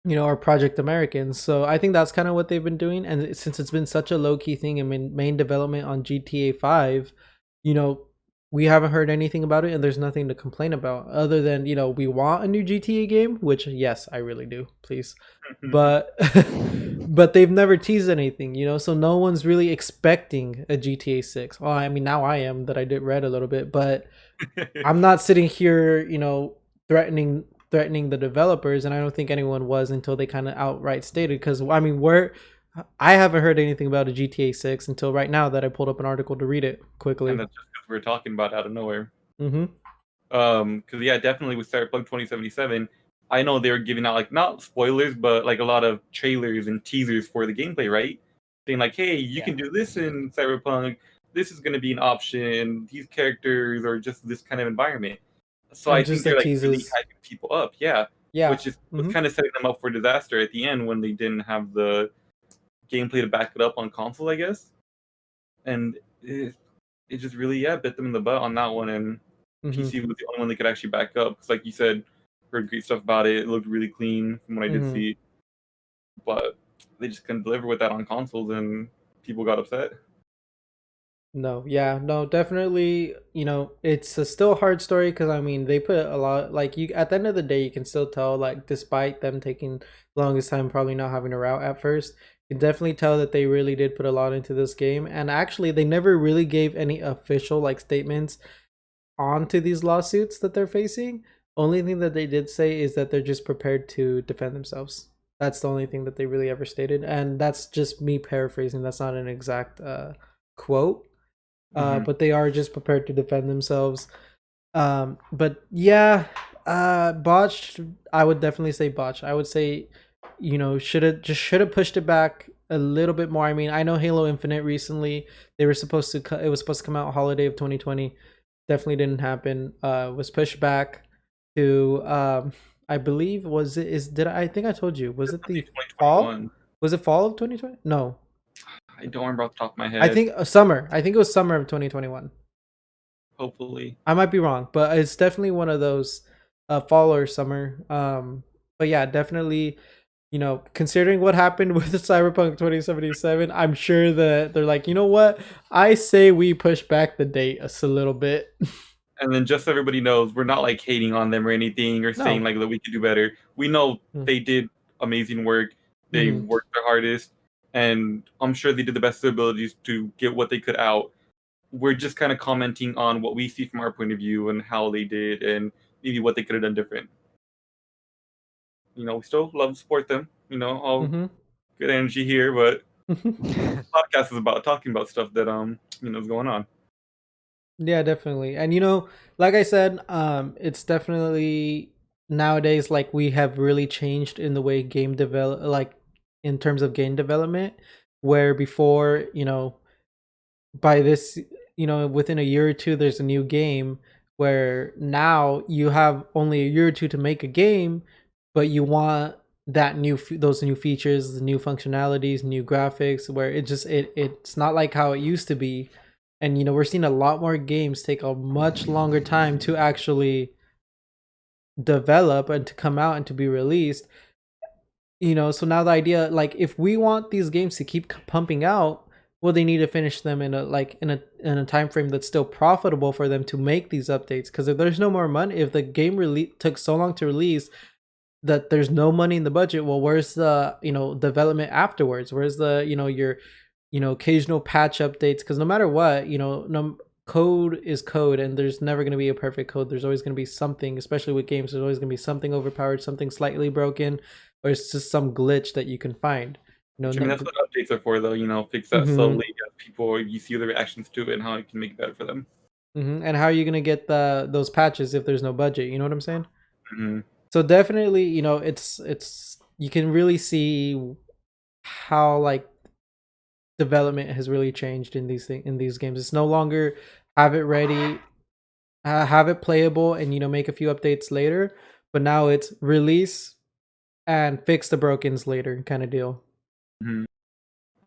or Project Americans. So I think that's kind of what they've been doing. And since it's been such a low key thing in main development on GTA 5, you know, we haven't heard anything about it, and there's nothing to complain about other than, we want a new GTA game, which, yes, I really do, please. But but they've never teased anything, so no one's really expecting a GTA 6. Well, I mean, now I am, that I did read a little bit, but I'm not sitting here, threatening threatening the developers, and I don't think anyone was until they kind of outright stated. Because I mean, I haven't heard anything about a GTA 6 until right now that I pulled up an article to read it quickly. And that's just because we're talking about it out of nowhere. Mm-hmm. Because yeah, definitely with Cyberpunk 2077, I know they were giving out like not spoilers, but like a lot of trailers and teasers for the gameplay, right? Saying like, hey, you can do this in Cyberpunk. This is going to be an option. These characters are just this kind of environment. So I And think just they're like like really teases. hyping people up, yeah. Yeah. Which is was Mm-hmm. kind of setting them up for disaster at the end when they didn't have the gameplay to back it up on console, I guess. And it just really bit them in the butt on that one. And Mm-hmm. PC was the only one that could actually back up because, like you said, heard great stuff about it. It looked really clean from what I did Mm-hmm. see, but they just couldn't deliver with that on consoles, and people got upset. No, yeah, no, definitely. It's a still hard story because I mean they put a lot. Like you, at the end of the day, you can still tell. Like despite them taking the longest time, probably not having a route at first, you can definitely tell that they really did put a lot into this game. And actually, they never really gave any official like statements onto these lawsuits that they're facing. Only thing that they did say is that they're just prepared to defend themselves. That's the only thing that they really ever stated, and that's just me paraphrasing. That's not an exact quote, Mm-hmm. but they are just prepared to defend themselves. But yeah, botched. I would definitely say botched. I would say, should have pushed it back a little bit more. I mean, I know Halo Infinite recently they were supposed to it was supposed to come out holiday of 2020. Definitely didn't happen. Was pushed back to I believe was it is did I think I told you was it the fall? 2021. Was it fall of 2020? No, I don't remember off the top of my I head. think summer. I think it was summer of 2021. Hopefully, I might be wrong, but it's definitely one of those fall or summer. But yeah, definitely, considering what happened with Cyberpunk 2077, I'm sure that they're like, you know what? I say we push back the date a little bit. and then just so everybody knows, we're not like hating on them or anything or saying No. like that we could do better. We know Mm-hmm. they did amazing work. They worked their hardest, and I'm sure they did the best of their abilities to get what they could out. We're just kind of commenting on what we see from our point of view and how they did and maybe what they could have done different. We still love to support them. All Mm-hmm. good energy here, but podcast is about talking about stuff that is going on. Yeah, definitely. And like I said, it's definitely nowadays like we have really changed in the way game develop like in terms of game development where before, by this, within a year or two there's a new game where now you have only a year or two to make a game, but you want those new features, the new functionalities, new graphics where it's not like how it used to be. And we're seeing a lot more games take a much longer time to actually develop and to come out and to be released. So now the idea, like, if we want these games to keep pumping out, well, they need to finish them in a time frame that's still profitable for them to make these updates. Because if there's no more money, if the game took so long to release that there's no money in the budget, well, where's the development afterwards? Where's the your occasional patch updates? Because no matter what, no code is code, and there's never going to be a perfect code. There's always going to be something, especially with games. There's always going to be something overpowered, something slightly broken, or it's just some glitch that you can find. Which, I mean, that's what updates are for, though. Fix that Mm-hmm. slowly as people you see the reactions to it and how you can make it better for them. Mm-hmm. And how are you going to get those patches if there's no budget? You know what I'm saying? Mm-hmm. So definitely, it's you can really see how like development has really changed in these games. It's no longer have it ready, have it playable, and make a few updates later. But now it's release and fix the brokens later kind of deal. Mm-hmm.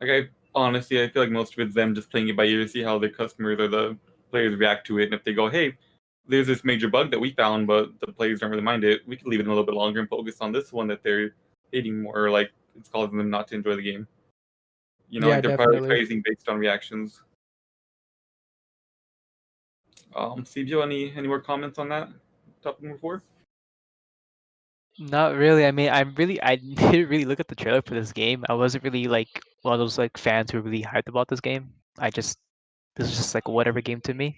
Like honestly, I feel like most of it's them just playing it by ear to see how their customers or the players react to it, and if they go, "Hey, there's this major bug that we found, but the players don't really mind it. We can leave it a little bit longer and focus on this one that they're hating more, or like it's causing them not to enjoy the game." Yeah, Like they're definitely. prioritizing based on reactions. CBO, any more comments on that? Topic number 4. Not really. I mean, I didn't really look at the trailer for this game. I wasn't really like one of those like fans who are really hyped about this game. This is just like a whatever game to me.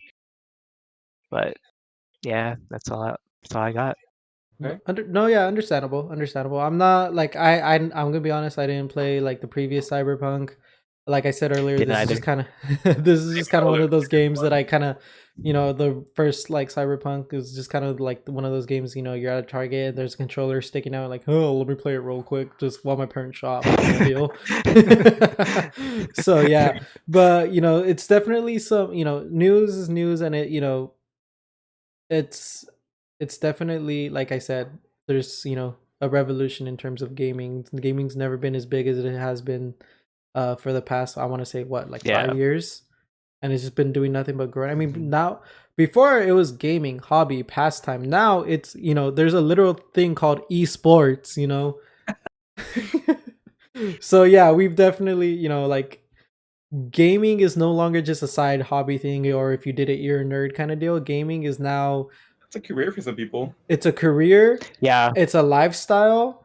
But yeah, that's all I got. Okay. No, yeah, understandable. I'm not like I'm gonna be honest. I didn't play like the previous Cyberpunk. Like I said earlier, Didn't this is just either. kind of this is just kind of Oh, one that's of those a good games that one. I kind of, the first like Cyberpunk is just kind of like one of those games. You're at a Target and there's a controller sticking out, like, oh, let me play it real quick, just while my parents shop, kind of deal. So yeah, but it's definitely some, news is news, and it's it's definitely, like I said, there's a revolution in terms of gaming. Gaming's never been as big as it has been for the past, I want to say, what, like Yeah. 5 years, and it's just been doing nothing but growing. I mean, Mhm. now, before it was gaming, hobby, pastime. Now it's, there's a literal thing called esports. So yeah, we've definitely, like, gaming is no longer just a side hobby thing, or if you did it, you're a nerd kind of deal. Gaming is now, It's a career for some people. it's a career, Yeah. it's a lifestyle,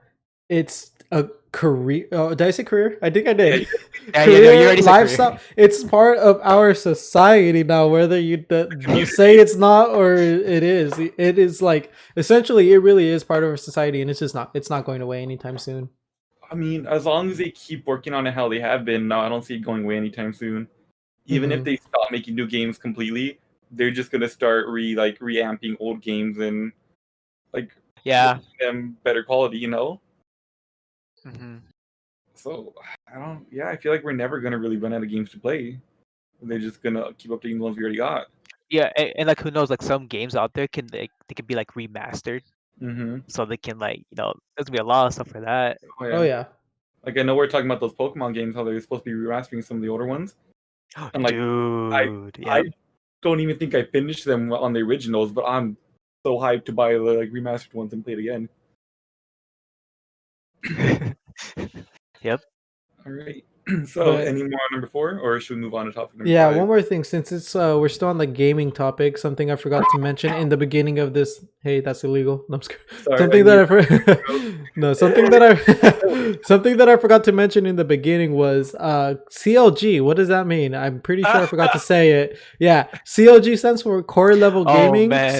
it's a career. Oh, did I say career? I think I Yeah, did. Yeah. Yeah. No, you Career, already said career. lifestyle. It's part of our society now, whether you say community. it's not or it is. It is, like, essentially, it really is part of our society, and it's just not. It's not going away anytime soon. I mean, as long as they keep working on it how they have been, no, I don't see it going away anytime soon. Even if Hmm. they stop making new games completely, they're just gonna start reamping old games and like Yeah. making them better quality. Hmm. So I don't. Yeah, I feel like we're never gonna really run out of games to play. They're just gonna keep updating the ones we already got. Yeah, and like who knows? Like some games out there can they can be like remastered, Mm-hmm. so they can there's gonna be a lot of stuff for that. Oh Oh yeah. yeah. Like I know we're talking about those Pokemon games, how they're supposed to be remastering some of the older ones, and like I Dude, I yep. don't even think I finished them on the originals, but I'm so hyped to buy the like remastered ones and play it again. Yep. All right. So But any more on number 4, or should we move on to topic number yeah, 5? one more thing, since it's we're still on the gaming topic, something I forgot to mention in the beginning of this. Hey, that's illegal. No, I'm just Sorry, I something knew that you I no, something that were I something that I forgot to mention in the beginning was CLG. What does that mean? I'm pretty sure I forgot to say it. Yeah, CLG stands for core level Oh gaming. man.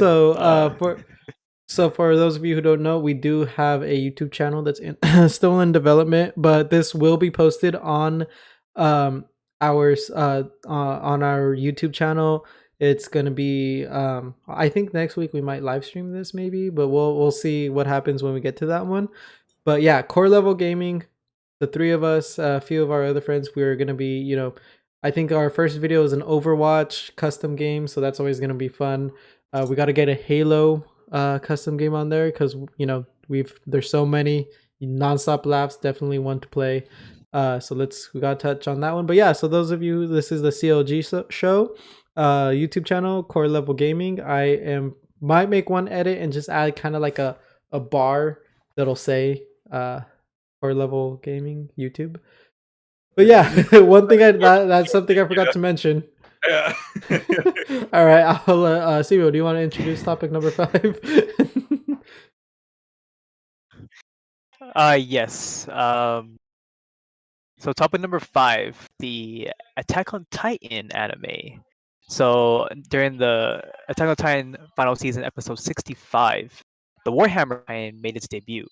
So for those of you who don't know, we do have a YouTube channel that's still in development, but this will be posted um on our YouTube channel. It's gonna be, I think next week we might live stream this maybe, but we'll see what happens when we get to that one. But yeah, core level gaming, the three of us, a few of our other friends, we're gonna be, I think our first video is an Overwatch custom game, so that's always gonna be fun. We got to get a Halo custom game on there because there's so many nonstop laughs. Definitely one to play. So we got to touch on that one. But yeah, so those of you, this is the CLG show, YouTube channel, Core Level Gaming. Might make one edit and just add kind of like a bar that'll say Core Level Gaming YouTube. But yeah, one thing that's something I forgot to mention. Yeah. All right, I'll Simo, do you want to introduce topic number 5? Yes. So topic number 5, the Attack on Titan anime. So during the Attack on Titan final season episode 65, the Warhammer Titan made its debut,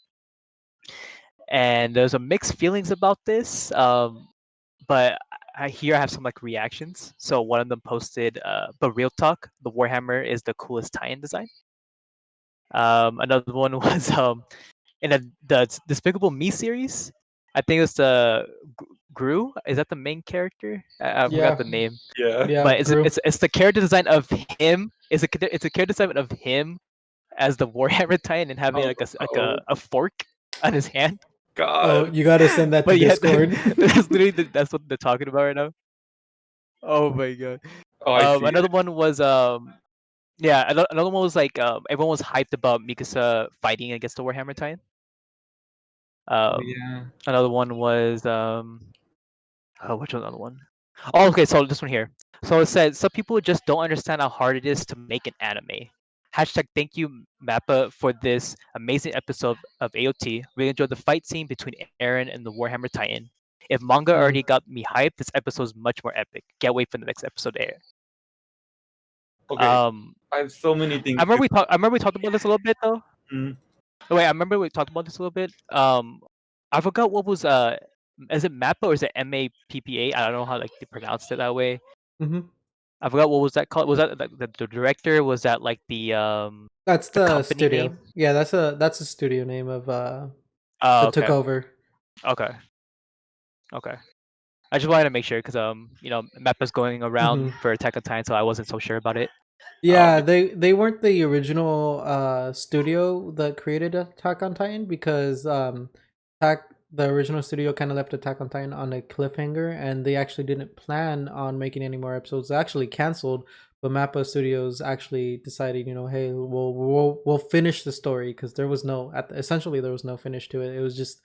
and there's a mixed feelings about this. But I have some like reactions. So one of them posted, but real talk, the Warhammer is the coolest Titan design. Another one was in the Despicable Me series. I think it's the Gru. Is that the main character? I forgot Yeah, the name, Yeah. yeah, but Gru. it's the character design of him. It's a character design of him as the Warhammer Titan and having Oh, like oh a fork on his hand. Oh, God. you got to send that to But yeah, Discord. that's literally that's what they're talking about right now. Oh my god. Oh, I see Another it. one was yeah, another one was like everyone was hyped about Mikasa fighting against the Warhammer Titan. Oh Um, yeah. Another one was oh, which was another one? Oh, okay, so this one here. So it said some people just don't understand how hard it is to make an anime. Hashtag thank you Mappa for this amazing episode of AOT. Really enjoyed the fight scene between Eren and the Warhammer Titan. If manga already Mm. got me hyped, this episode is much more epic. Can't wait for the next episode to air. Okay. Um, I have so many things to I remember we talked about this a little bit though. mm, Oh, wait, I remember we talked about this a little bit. I forgot what was is it Mappa or is it MAPPA? I don't know how like they pronounced it that way. Mm-hmm. I forgot what was that called. Was that the director? Was that like That's the the company studio. name? Yeah, that's a studio name of Oh, that took okay, over. okay, okay. I just wanted to make sure because Mappa's going Mm-hmm. around for Attack on Titan, so I wasn't so sure about it. Yeah, they weren't the original studio that created Attack on Titan because the original studio kind of left Attack on Titan on a cliffhanger, and they actually didn't plan on making any more episodes. They actually canceled, but Mappa Studios actually decided, hey, we'll finish the story because there was essentially there was no finish to it. It was just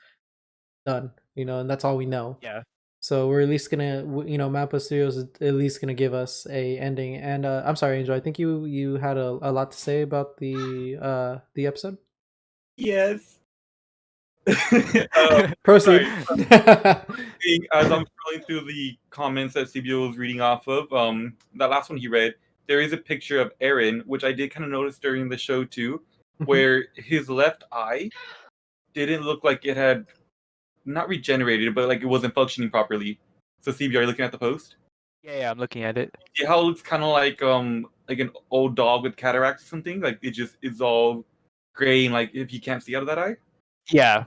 done, and that's all we know. Yeah. So we're at least gonna, Mappa Studios is at least gonna give us a ending. And I'm sorry, Angel. I think you had a lot to say about the episode. Yes. Proceed. Sorry. As I'm scrolling through the comments that CBO was reading off of, that last one he read, there is a picture of Aaron, which I did kind of notice during the show too, where his left eye didn't look like it had not regenerated, but like it wasn't functioning properly. So CBO, are you looking at the post? Yeah, I'm looking at it. See how it looks kind of like an old dog with cataracts or something? Like it just is all gray and like if you can't see out of that eye. Yeah,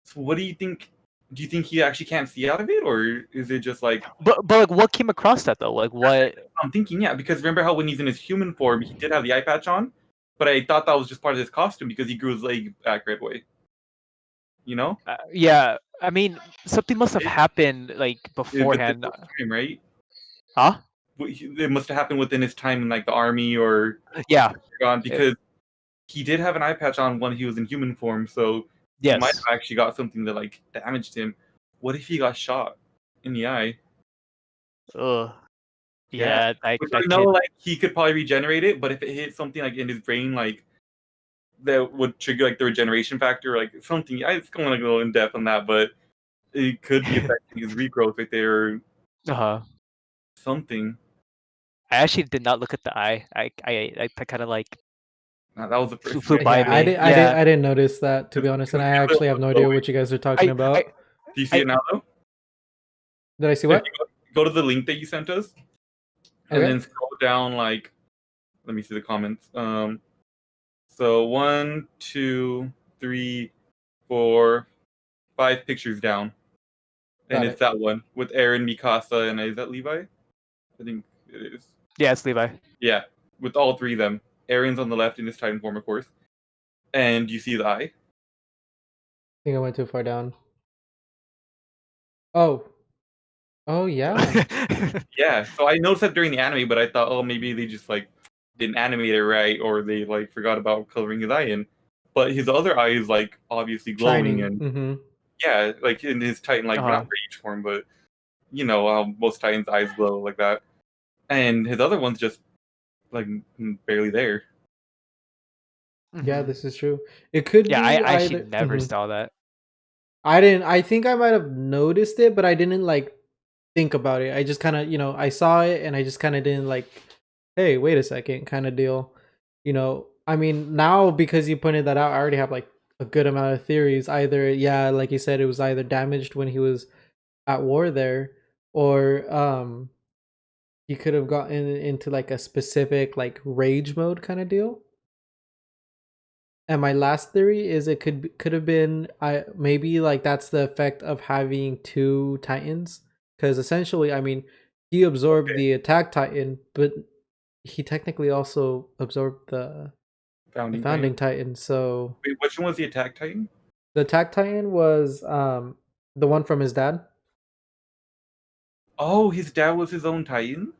So what do you think? Do you think he actually can't see out of it, or is it just like but like, what came across that though? Like, what? I'm thinking? Yeah, because remember how when he's in his human form, he did have the eye patch on, but I thought that was just part of his costume because he grew his leg back right away. You know, Yeah, I mean, something must have it, happened like within beforehand. his time, right? Huh? It must have happened within his time in like the army or Yeah. gone It, because he did have an eye patch on when he was in human form, so he might yes. have actually got something that like damaged him. What if he got shot in the eye? Ugh. Yeah, Yeah, like which I that know kid. like he could probably regenerate it, but if it hit something like in his brain, like that would trigger like the regeneration factor, like something. I just don't want to go in depth on that, but it could be affecting his regrowth right there or Uh-huh. something. I actually did not look at the eye. I kind of like That was the first thing flew I by Yeah, noticed. me. Yeah. I didn't notice that, to be honest, and Because I the other actually have one no idea glowing. what you guys are talking I about. Do you see I it now though? Did I see If what? you go to the link that you sent us and Okay, then scroll down, like, let me see the comments. So 1, 2, 3, 4, 5 pictures down, and got it's it. that one with Aaron, Mikasa, and is that Levi? I think it is. Yeah, it's Levi. Yeah, with all three of them. Aaron's on the left in his Titan form, of course, and you see the eye. I think I went too far down. Oh, oh yeah. Yeah, so I noticed that during the anime, but I thought, oh, maybe they just like didn't animate it right, or they like forgot about coloring his eye in. But his other eye is like obviously glowing, Shining. and Mm-hmm. yeah, like in his Titan, like not Uh-huh. rage form, but you know how most Titans' eyes glow like that. And his other one's just like barely there. Yeah, Hmm. this is true. It could Yeah, I be actually either. never saw that. I didn't. I think I might have noticed it, but I didn't like think about it. I just kind of, I saw it and I just kind of didn't like, hey, wait a second, kind of deal. I mean, now because you pointed that out, I already have like a good amount of theories. Either, yeah, like you said, it was either damaged when he was at war there, or he could have gotten into like a specific like rage mode kind of deal. And my last theory is it could have been, I maybe like that's the effect of having two titans, because essentially, I mean, he absorbed Okay, the attack titan, but he technically also absorbed the founding founding Titan. titan. So Wait, which one was the attack Titan? the attack titan was the one from his dad. Oh, his dad was his own Titan.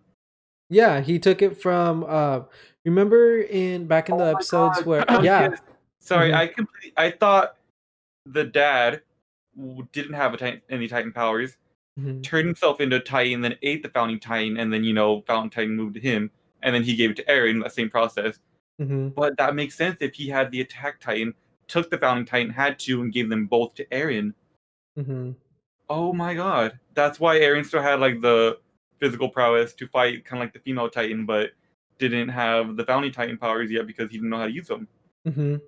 Yeah, he took it from remember in back in the Oh my episodes where, god! yeah. Yes. Sorry, Mm-hmm, I thought the dad didn't have any Titan powers, mm-hmm, turned himself into a Titan, then ate the founding Titan, and then founding Titan moved to him, and then he gave it to Eren. That same process. mm-hmm, But that makes sense if he had the attack Titan, took the founding Titan, had to, and gave them both to Eren. mm-hmm. Oh my god! That's why Eren still had like the physical prowess to fight, kind of like the female Titan, but didn't have the founding Titan powers yet because he didn't know how to use them. Mm-hmm. He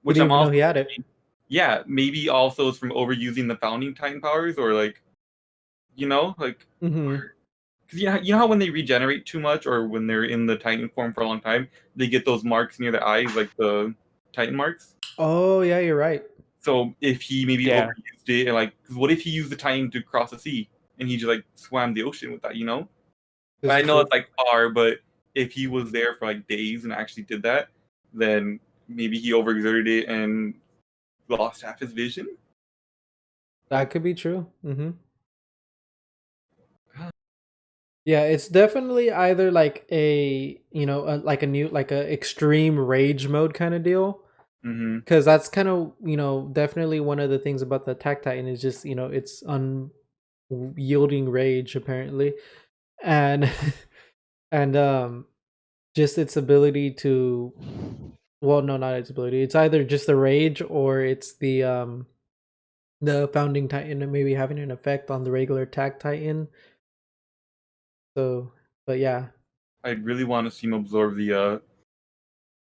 Which didn't I'm even know also he had it. yeah, maybe also it's from overusing the founding Titan powers, or like, like, Mm-hmm. because you know how when they regenerate too much, or when they're in the Titan form for a long time, they get those marks near their eyes, like the Titan marks. Oh yeah, you're right. So if he maybe Yeah. overused it, and like, 'cause what if he used the Titan to cross the sea and he just like swam the ocean with that? This I is know true. it's like far, but if he was there for like days and actually did that, then maybe he overexerted it and lost half his vision. That could be true. Mm-hmm. Yeah, it's definitely either like a like a new like a extreme rage mode kind of deal. Mm-hmm. Because that's kind of definitely one of the things about the attack titan is just it's unyielding rage apparently, and and just its ability to, well, no, not its ability, it's either just the rage or it's the founding titan and maybe having an effect on the regular attack titan. So, but yeah, I really want to see him absorb the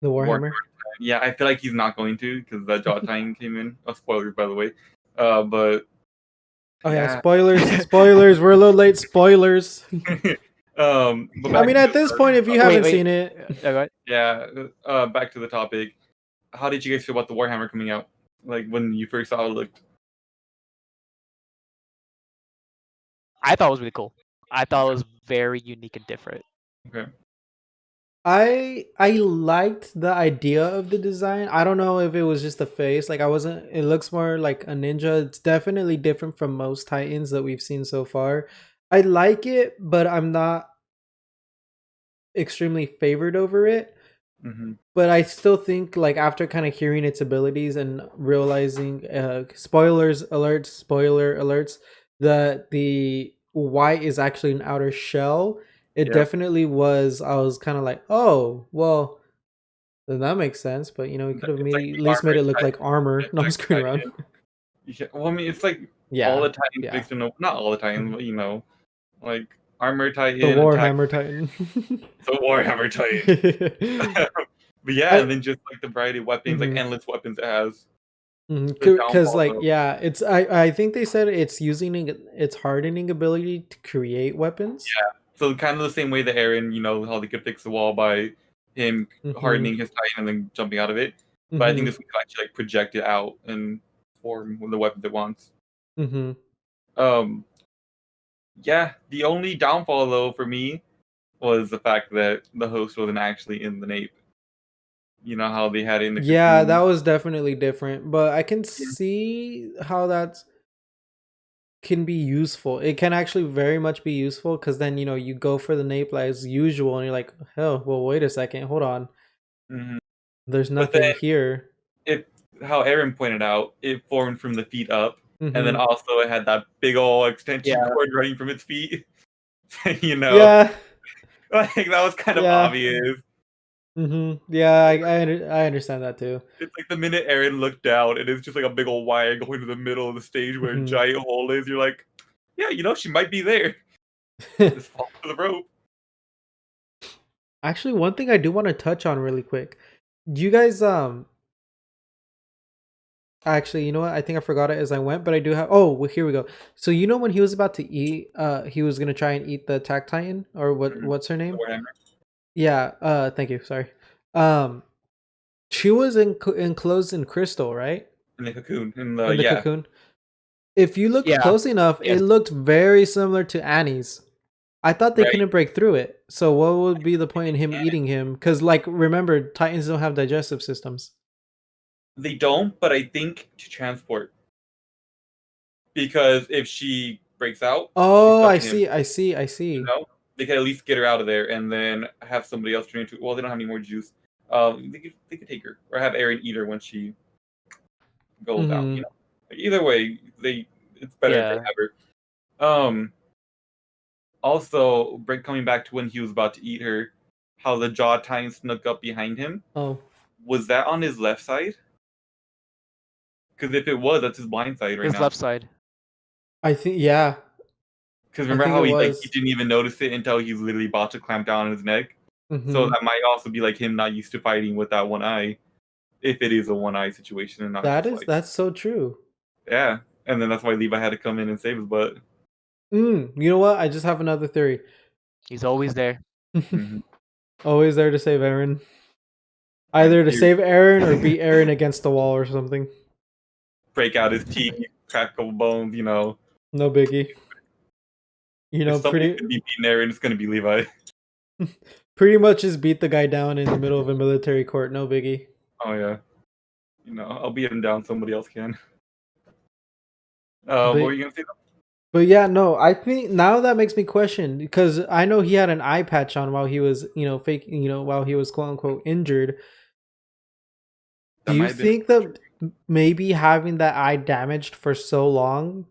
the War. Warhammer. Yeah, I feel like he's not going to because the Jaw Titan came in. Oh, spoilers, by the way. But Oh yeah, yeah. spoilers. We're a little late. Spoilers. But I back mean, to at this point, if you Wait, haven't wait. seen it, Right. yeah, back to the topic. How did you guys feel about the Warhammer coming out? Like when you first saw it looked. I thought it was really cool. I thought it was very unique and different. Okay. I liked the idea of the design. I don't know if it was just the face. Like I wasn't. It looks more like a ninja. It's definitely different from most Titans that we've seen so far. I like it, but I'm not extremely favored over it. Mm-hmm. But I still think, like, after kind of hearing its abilities and realizing, spoilers alerts, spoiler alerts, that the white is actually an outer shell, it Yep. definitely was. I was kind of like, oh, well, then that makes sense. But we could have It's like at the least made armored it look like armor. Titan, No, I'm like screwing around. Titan. Yeah, well, I mean, it's like all Yeah, the Titans yeah. fixed in not all the Titans, but like Armor The Titan, Attack, Warhammer Titan. the Warhammer Titan. But yeah, and I then just like the variety of weapons, like endless weapons it has. The Because downfall like though. yeah, it's I think they said it's using its hardening ability to create weapons. Yeah. So kind of the same way that Aaron, how they could fix the wall by him Mm-hmm. hardening his Titan and then jumping out of it. But I think Mm-hmm. this one could actually like project it out and form the weapons it wants. Mm-hmm. Um yeah, the only downfall though for me was the fact that the host wasn't actually in the nape. You know how they had it in the Yeah, that cocoon. was definitely different, but I can Yeah. see how that can be useful. It can actually very much be useful because then you go for the nape as usual, and you're like, hell, well, wait a second, hold on, Mhm. there's But then nothing here. it how Aaron pointed out, it formed from the feet up, and then Mm-hmm. also it had that big old extension Yeah. cord running from its feet. you know, Yeah, like that was kind of yeah. obvious. Mm-hmm. Yeah, I understand that too. It's like the minute Aaron looked down, and it's just like a big old wire going to the middle of the stage where a Mm-hmm. giant hole is. You're like, yeah, she might be there. Just fall for the rope. Actually, one thing I do want to touch on really quick. Do you guys actually, you know what? I think I forgot it as I went, but I do have. Oh, well, here we go. So when he was about to eat, he was gonna try and eat the attack titan, or Mhm. what's her The name? Warhammer Yeah. Thank you. Sorry. Um, she was enclosed in crystal, right? in the cocoon, in the In the yeah, cocoon. If you looked Yeah. close enough, Yes. it looked very similar to Annie's. I thought they right. couldn't break through it. So what would be the point in him eating him? Because like remember, Titans don't have digestive systems. They don't, but I think to transport, because if she breaks out, she's Oh, stuck I in him. see, I see, I You see. know, they could at least get her out of there, and then have somebody else turn into. Well, they don't have any more juice. They could take her, or have Aaron eat her when she goes out. Mm-hmm. Like, either way, it's better if they Yeah. have her. Also, coming back to when he was about to eat her, how the jaw tine snuck up behind him. Oh, Was that on his left side? Because if it was, that's his blind side right His now. left side. I think yeah, Because I remember think how it he was. didn't even notice it until he's literally about to clamp down on his neck. So Mm-hmm. that might also be like him not used to fighting with that one eye. if it is a one eye situation and not just like that's so true. yeah. And then that's why Levi had to come in and save his butt. You know what? I just have another theory. He's always there. Mhm. Always there to save Aaron. And Either to he save Aaron or beat Aaron against the wall or something. break out his teeth, crack a couple bones. No biggie. You If know, somebody's gonna be beating Aaron, it's gonna be Levi. pretty much just beat the guy down in the middle of a military court. No biggie. Oh yeah. I'll beat him down. Somebody else can. What were But you gonna say? but yeah, no, I think now that makes me question because I know he had an eye patch on while he was, fake, while he was quote unquote injured. Do That might you have been think that maybe having that eye damaged for so long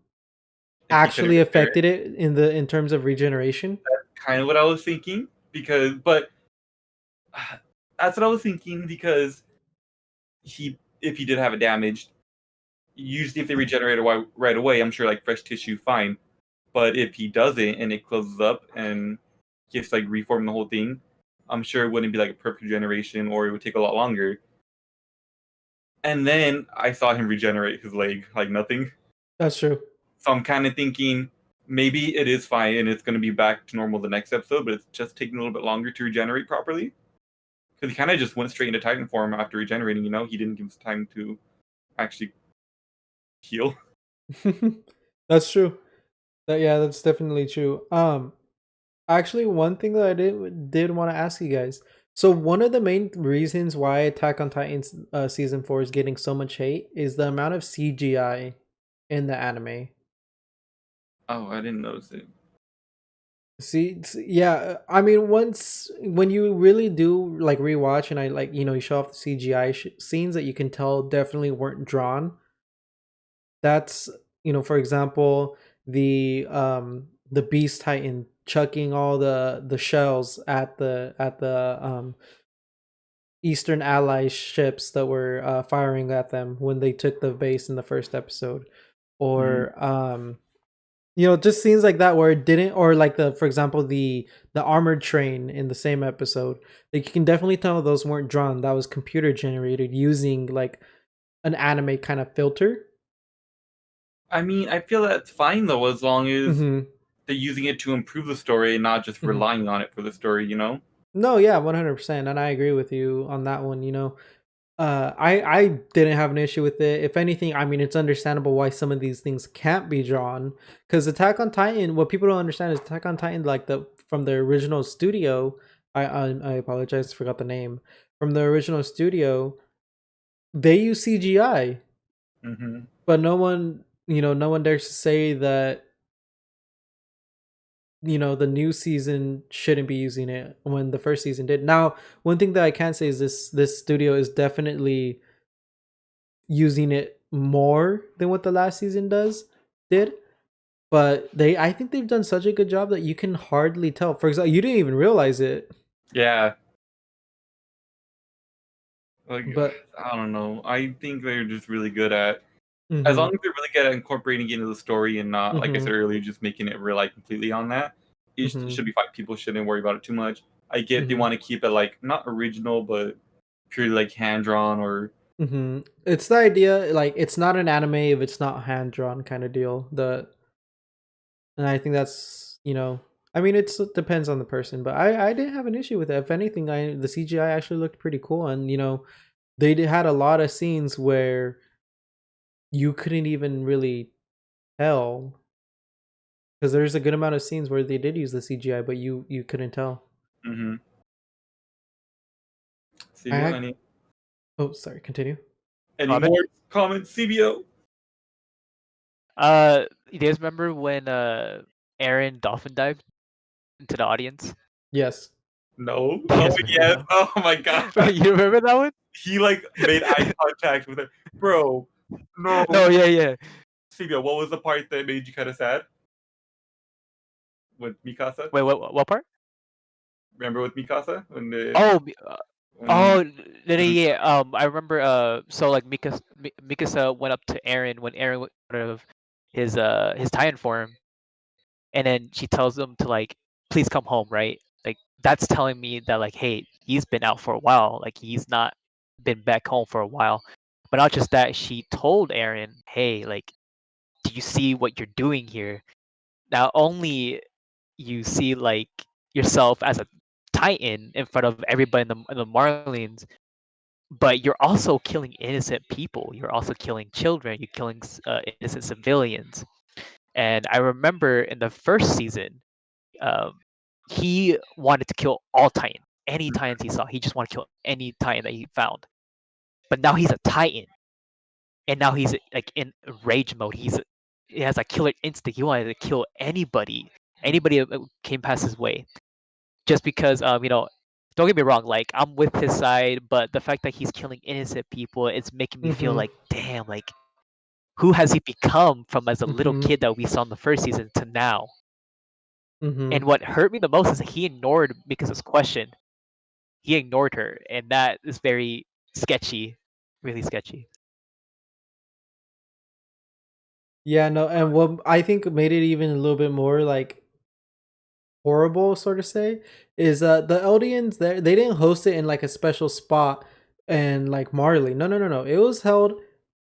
if he couldn't actually repair it. affected it in terms of regeneration? That's kind of what I was thinking but that's what I was thinking because if he did have it damaged, usually if they regenerate right away, I'm sure like fresh tissue, fine. But if he doesn't and it closes up and he has to like reform the whole thing, I'm sure it wouldn't be like a perfect regeneration or it would take a lot longer. And then I saw him regenerate his leg like nothing. That's true. So I'm kind of thinking maybe it is fine and it's going to be back to normal the next episode, but it's just taking a little bit longer to regenerate properly. Because he kind of just went straight into Titan form after regenerating, He didn't give us time to actually heal. That's true. That's definitely true. Actually, one thing that I did want to ask you guys. So one of the main reasons why Attack on Titans season 4 is getting so much hate is the amount of CGI in the anime. Oh, I didn't notice it. See, yeah, I mean, once when you really do like rewatch and I like you show off the CGI scenes that you can tell definitely weren't drawn. That's for example, the Beast Titan chucking all the shells at the Eastern Allies ships that were firing at them when they took the base in the first episode, Mhm. or just scenes like that where it didn't, or like for example, the armored train in the same episode. Like you can definitely tell those weren't drawn. That was computer generated using like an anime kind of filter. I mean, I feel that's fine though, as long as Mm-hmm. they're using it to improve the story and not just Mm-hmm. relying on it for the story. No, yeah, 100%, and I agree with you on that one. I didn't have an issue with it. If anything, I mean, it's understandable why some of these things can't be drawn. Because Attack on Titan, what people don't understand is Attack on Titan, like from the original studio. I apologize, forgot the name. From the original studio, they use CGI, Mm-hmm. but no one dares to say that the new season shouldn't be using it when the first season did. Now, one thing that I can say is this studio is definitely using it more than what the last season did, but I think they've done such a good job that you can hardly tell. For example, you didn't even realize it. Yeah. Like, But I don't know. I think they're just really good at, as mhm, long as they're really good at incorporating it into the story and not, like I said mhm, earlier, just making it rely completely on that, it mhm, should be fine. People shouldn't worry about it too much. I get they mhm, want to keep it like not original, but purely like hand drawn or it's the idea, like it's not an anime if it's not hand drawn kind of deal. And I think that's I mean, it depends on the person, but I didn't have an issue with it. If anything, the CGI actually looked pretty cool, and had a lot of scenes where you couldn't even really tell, because there's a good amount of scenes where they did use the CGI, but you couldn't tell. mm-hmm. I CBO. ac- oh, sorry, continue. Any My bad. more comments, CBO? You guys remember when Aaron dolphin dived into the audience? Yes. No. Do you Oh guys remember yes. that Oh my god. one? You remember that one? He like made eye contact with her. Bro. No. No, yeah. CBO, what was the part that made you kind of sad? With Mikasa? Wait, what part? Remember with Mikasa Oh, when oh, yeah. I remember. So like Mikasa went up to Aaron when Aaron went out of his Titan form, and then she tells him to like please come home, right? Like that's telling me that like hey, he's been out for a while. Like he's not. been back home for a while. But not just that, she told Aaron, "Hey, like, do you see what you're doing here? Not only you see like yourself as a Titan in front of everybody in the Marlins, but you're also killing innocent people. You're also killing children. You're killing innocent civilians." And I remember in the first season, um, he wanted to kill all Titans. Any Titans he saw, he just wanted to kill any Titan that he found. But now he's a Titan, and now he's like in rage mode. He has a killer instinct. He wanted to kill anybody that came past his way, just because don't get me wrong, like I'm with his side, but the fact that he's killing innocent people, it's making me feel Mm-hmm. like, damn, like who has he become from as a little Mm-hmm. kid that we saw in the first season to now? Mm-hmm. And what hurt me the most is that he ignored Mikasa's question. He ignored her, and that is very sketchy, really sketchy. Yeah, no, and what I think made it even a little bit more like horrible, sort of say, is the Eldians there they didn't host it in like a special spot and like Marley. No, no, no, no. It was held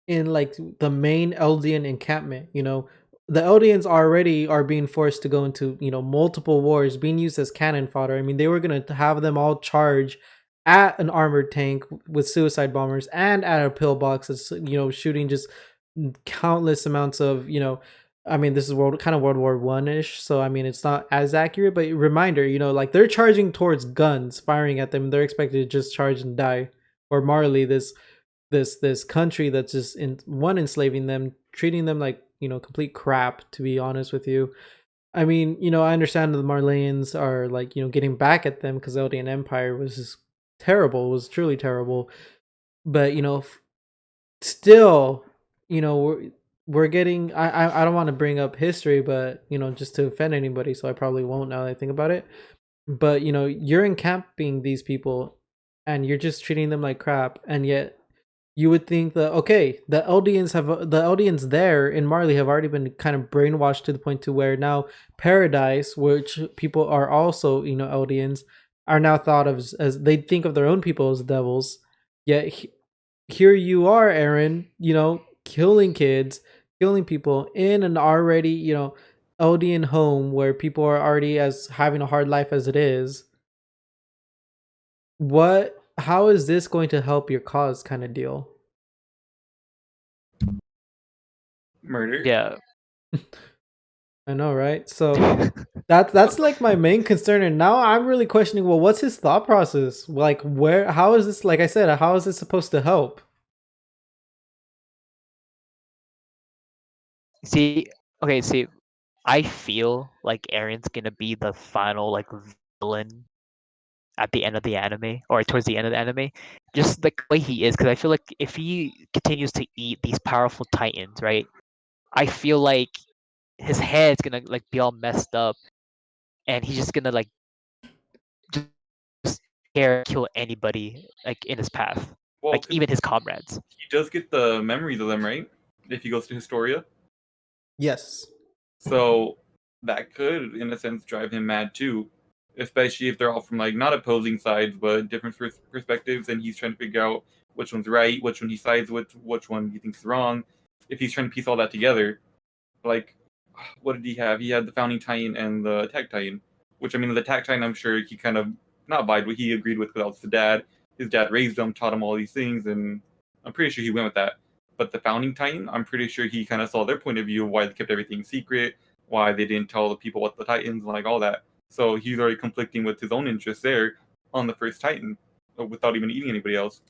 in like the main Eldian encampment. The Eldians already are being forced to go into multiple wars, being used as cannon fodder. I mean, they were gonna have them all charge at an armored tank with suicide bombers and at a pillbox that's shooting just countless amounts of I mean, this is World War One ish, so I mean, it's not as accurate. But reminder, like they're charging towards guns, firing at them. They're expected to just charge and die. Or Marley, this country that's just enslaving them, treating them like complete crap. To be honest with you, I mean, I understand the Marleyans are like getting back at them because Eldian Empire was just terrible. It was truly terrible. But still, we're getting. I don't want to bring up history, but just to offend anybody, so I probably won't now that I think about it. But you're encamping these people, and you're just treating them like crap, and yet you would think that okay, the Eldians there in Marley have already been kind of brainwashed to the point to where now Paradise, which people are also Eldians, are now thought of as they think of their own people as devils. Yet here you are, Aaron, killing kids, killing people in an already, Eldian home where people are already as having a hard life as it is. How is this going to help your cause kind of deal? Murder. Yeah. I know, right? So that's like my main concern, and now I'm really questioning, well, what's his thought process? Like how is this, like I said, how is this supposed to help? See, okay, see, I feel like Aaron's gonna be the final like villain at the end of the anime or towards the end of the anime, just like the way he is. Because I feel like if he continues to eat these powerful titans, right? I feel like his head's gonna like be all messed up, and he's just gonna like just care kill anybody like in his path, Well, like 'cause even his comrades. he does get the memories of them, right? If he goes to Historia. Yes. So that could, in a sense, drive him mad too, especially if they're all from like not opposing sides but different perspectives, and he's trying to figure out which one's right, which one he sides with, which one he thinks is wrong. If he's trying to piece all that together, like, what did he have? He had the Founding Titan and the Attack Titan, which I mean, the Attack Titan, I'm sure he kind of not vibe, but he agreed with because that was the dad. His dad raised him, taught him all these things, and I'm pretty sure he went with that. But the Founding Titan, I'm pretty sure he kind of saw their point of view of why they kept everything secret, why they didn't tell the people what the Titans and like all that. So he's already conflicting with his own interests there on the first Titan, without even eating anybody else.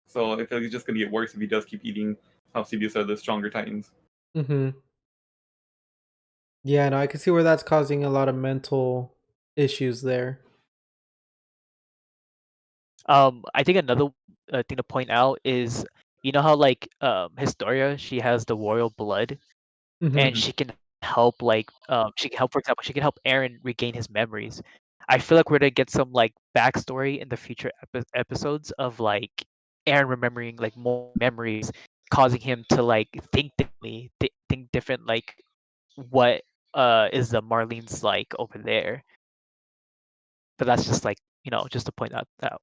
So I feel like it's just gonna get worse if he does keep eating, how CBS said, the stronger Titans. Mm-hmm. Yeah, no, I can see where that's causing a lot of mental issues there. I think another thing to point out is how like Historia, she has the royal blood, Mm-hmm. and she can help like she can help, for example, she can help Aaron regain his memories. I feel like we're gonna get some like backstory in the future episodes of like Aaron remembering like more memories, causing him to like think differently, think different, like what is the Marlene's like over there. But that's just like just to point that out.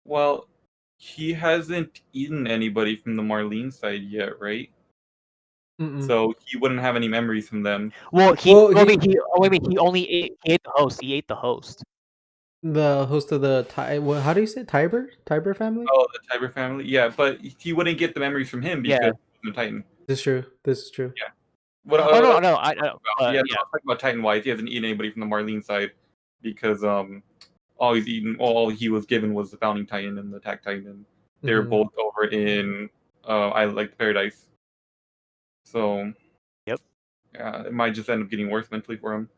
Well, he hasn't eaten anybody from the Marlene side yet, right? Mm-mm. So he wouldn't have any memories from them. Well, Well, I mean, wait a minute, he ate the host. He ate the host. the host of the how do you say it? Tiber family? Oh, the Tiber family, yeah, but he wouldn't get the memories from him Yeah. because he's a Titan. This is true. This is true. Yeah. What? Oh no, no, Yeah, yeah, no, I was talking about Titan wise. He hasn't eaten anybody from the Marlene side because all he was given was the Founding Titan and the Attack Titan, and they're Mhm. both over in I like Paradise. So Yep. yeah, it might just end up getting worse mentally for him.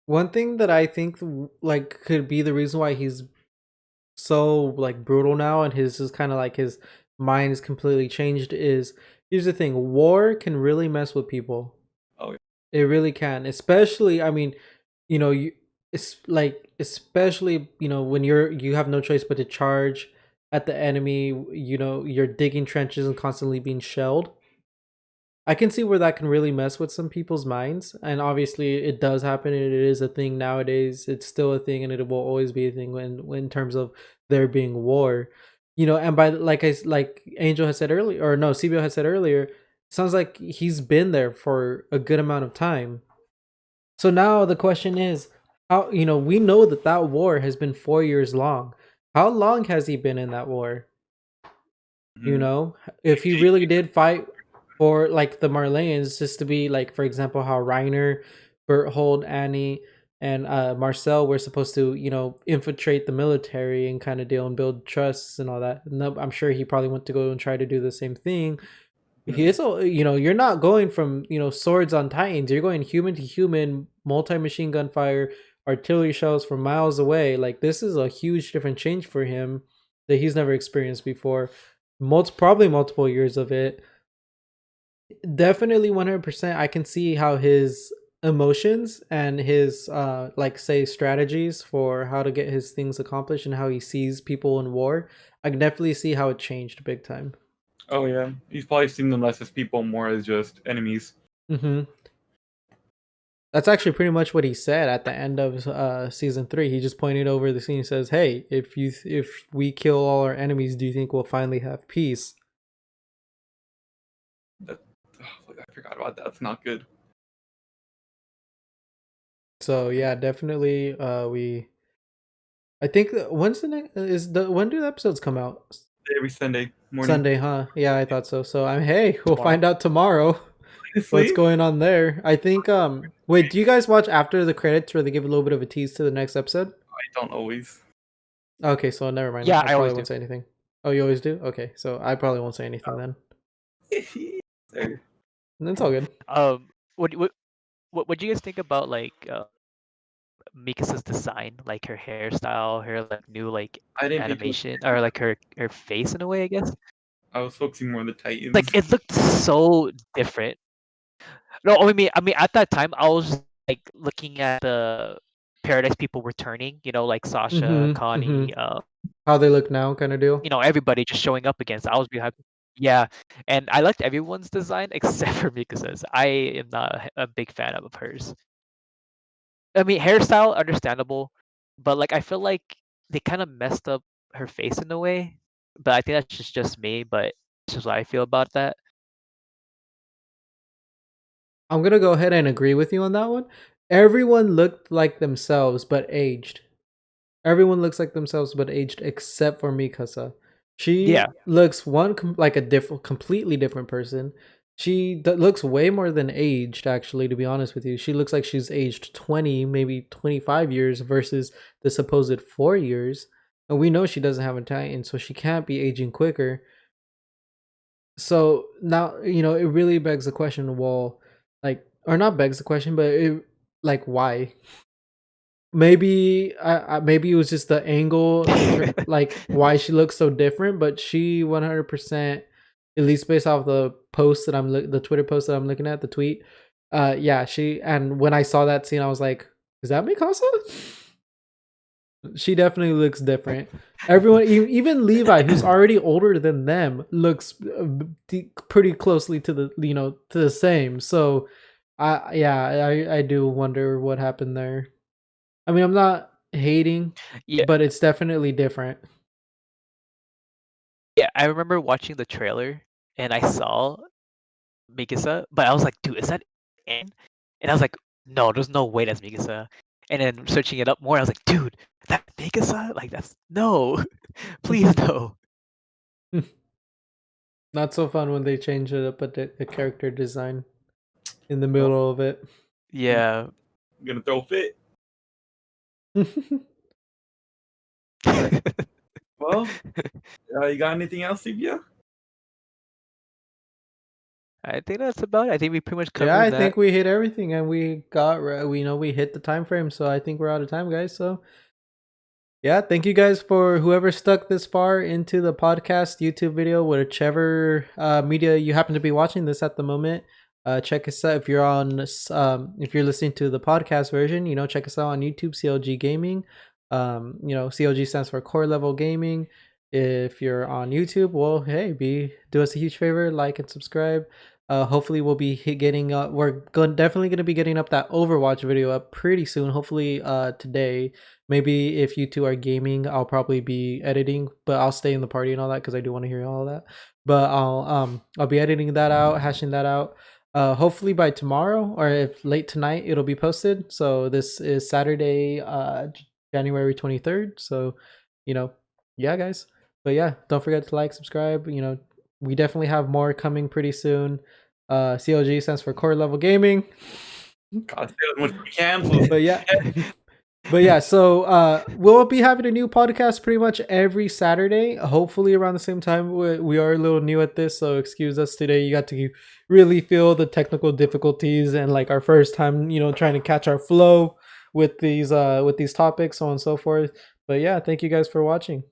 One thing that I think like could be the reason why he's so like brutal now and his is kind of like his mind is completely changed is here's the thing, war can really mess with people. Oh yeah. It really can, especially I mean, it's like especially when you have no choice but to charge at the enemy. You're digging trenches and constantly being shelled. I can see where that can really mess with some people's minds, and obviously it does happen, and it is a thing nowadays. It's still a thing, and it will always be a thing when in terms of there being war, And by like Angel has said earlier, or no, CBO has said earlier, sounds like he's been there for a good amount of time. So now the question is, how we know that war has been 4 years long. How long has he been in that war? If he really did fight for like the Marleyans, just to be like, for example, how Reiner, Berthold, Annie, and Marcel were supposed to, infiltrate the military and kind of deal and build trusts and all that. No, I'm sure he probably went to go and try to do the same thing. He is, you're not going from swords on Titans. You're going human to human, multi machine gun fire, artillery shells from miles away. Like this is a huge different change for him that he's never experienced before. Probably multiple years of it. Definitely 100%. I can see how his emotions and his like say strategies for how to get his things accomplished and how he sees people in war. I can definitely see how it changed big time. Oh yeah, he's probably seen them less as people, more as just enemies. Mm-hmm. That's actually pretty much what he said at the end of season 3. He just pointed over the scene and says, "Hey, if we kill all our enemies, do you think we'll finally have peace?" I forgot about that. That's not good. So yeah, definitely. I think when's the next when do the episodes come out? Every Sunday morning. Sunday, huh? Yeah, I thought so. So hey, we'll Tomorrow. find out tomorrow. What's going on there? I think wait, do you guys watch after the credits where they give a little bit of a tease to the next episode? I don't always. Okay, so never mind. Yeah, I I probably always won't do. say anything. Oh, you always do? Okay, so I probably won't say anything then. There. It's all good. What do you guys think about like Mikasa's design, like her hairstyle, her like new like I didn't pay too much animation, or attention. like her face in a way, I guess. I was focusing more on the Titans. Like it looked so different. No, I mean at that time I was just, like looking at the Paradise people returning, like Sasha, Connie, How they look now, kind of deal. everybody just showing up against. I was behind. Yeah, and I liked everyone's design except for Mikasa's. I am not a big fan of hers. I mean, hairstyle understandable, but like I feel like they kind of messed up her face in a way. But I think that's just me. But it's just what I feel about that. I'm gonna go ahead and agree with you on that one. Everyone looked like themselves, but aged. Everyone looks like themselves, but aged, except for Mikasa. Yeah, She looks like a completely different person. She looks way more than aged, actually. To be honest with you, she looks like she's aged 20, maybe 25 years, versus the supposed 4 years. And we know she doesn't have a Titan, so she can't be aging quicker. So now it really begs the question. Well, like, or not begs the question, but like, why? Maybe maybe it was just the angle like why she looks so different, but she 100%, at least based off the post that the Twitter post that I'm looking at, the tweet. Yeah, and when I saw that scene, I was like, is that Mikasa? She definitely looks different. Everyone, even Levi, who's already older than them, looks pretty closely to the same. So, I do wonder what happened there. I mean, I'm not hating, yeah. but it's definitely different. Yeah, I remember watching the trailer and I saw Mikasa, but I was like, dude, is that Anne? And I was like, no, there's no way that's Mikasa. And then searching it up more, I was like, dude, that Mikasa? Like that's no, please no. Not so fun when they change it up a character design in the Well, middle of it. Yeah. I'm gonna throw a fit. Well, you got anything else, CBO? I think that's about it. I think we pretty much Yeah, covered I that. think we hit everything, and we hit the time frame, so I think we're out of time, guys. So yeah, thank you guys for whoever stuck this far into the podcast, YouTube video, whichever media you happen to be watching this at the moment. Check us out if you're if you're listening to the podcast version. Check us out on YouTube, CLG Gaming. CLG stands for Core Level Gaming. If you're on YouTube, well, hey, do us a huge favor, like and subscribe. Hopefully we'll be getting up. Definitely going to be getting up that Overwatch video up pretty soon. Hopefully today. Maybe if you two are gaming, I'll probably be editing, but I'll stay in the party and all that because I do want to hear all that. But I'll be editing that out, hashing that out. Hopefully by tomorrow or if late tonight, it'll be posted. So this is Saturday, January 23rd. So, yeah, guys. But yeah, don't forget to like, subscribe. We definitely have more coming pretty soon. CLG stands for Core Level Gaming. God, say as much as we can. So But yeah. But yeah, so we'll be having a new podcast pretty much every Saturday, hopefully around the same time. We are a little new at this, so excuse us today. You got to really feel the technical difficulties and like our first time, trying to catch our flow with these topics, so on and so forth. But yeah, thank you guys for watching.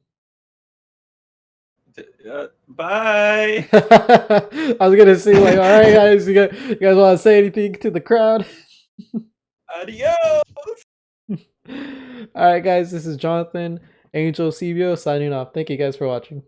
bye. I was gonna say like, all right, guys, you guys want to say anything to the crowd? Adios. All right, guys, this is Jonathan Angel Cebio signing off. Thank you guys for watching.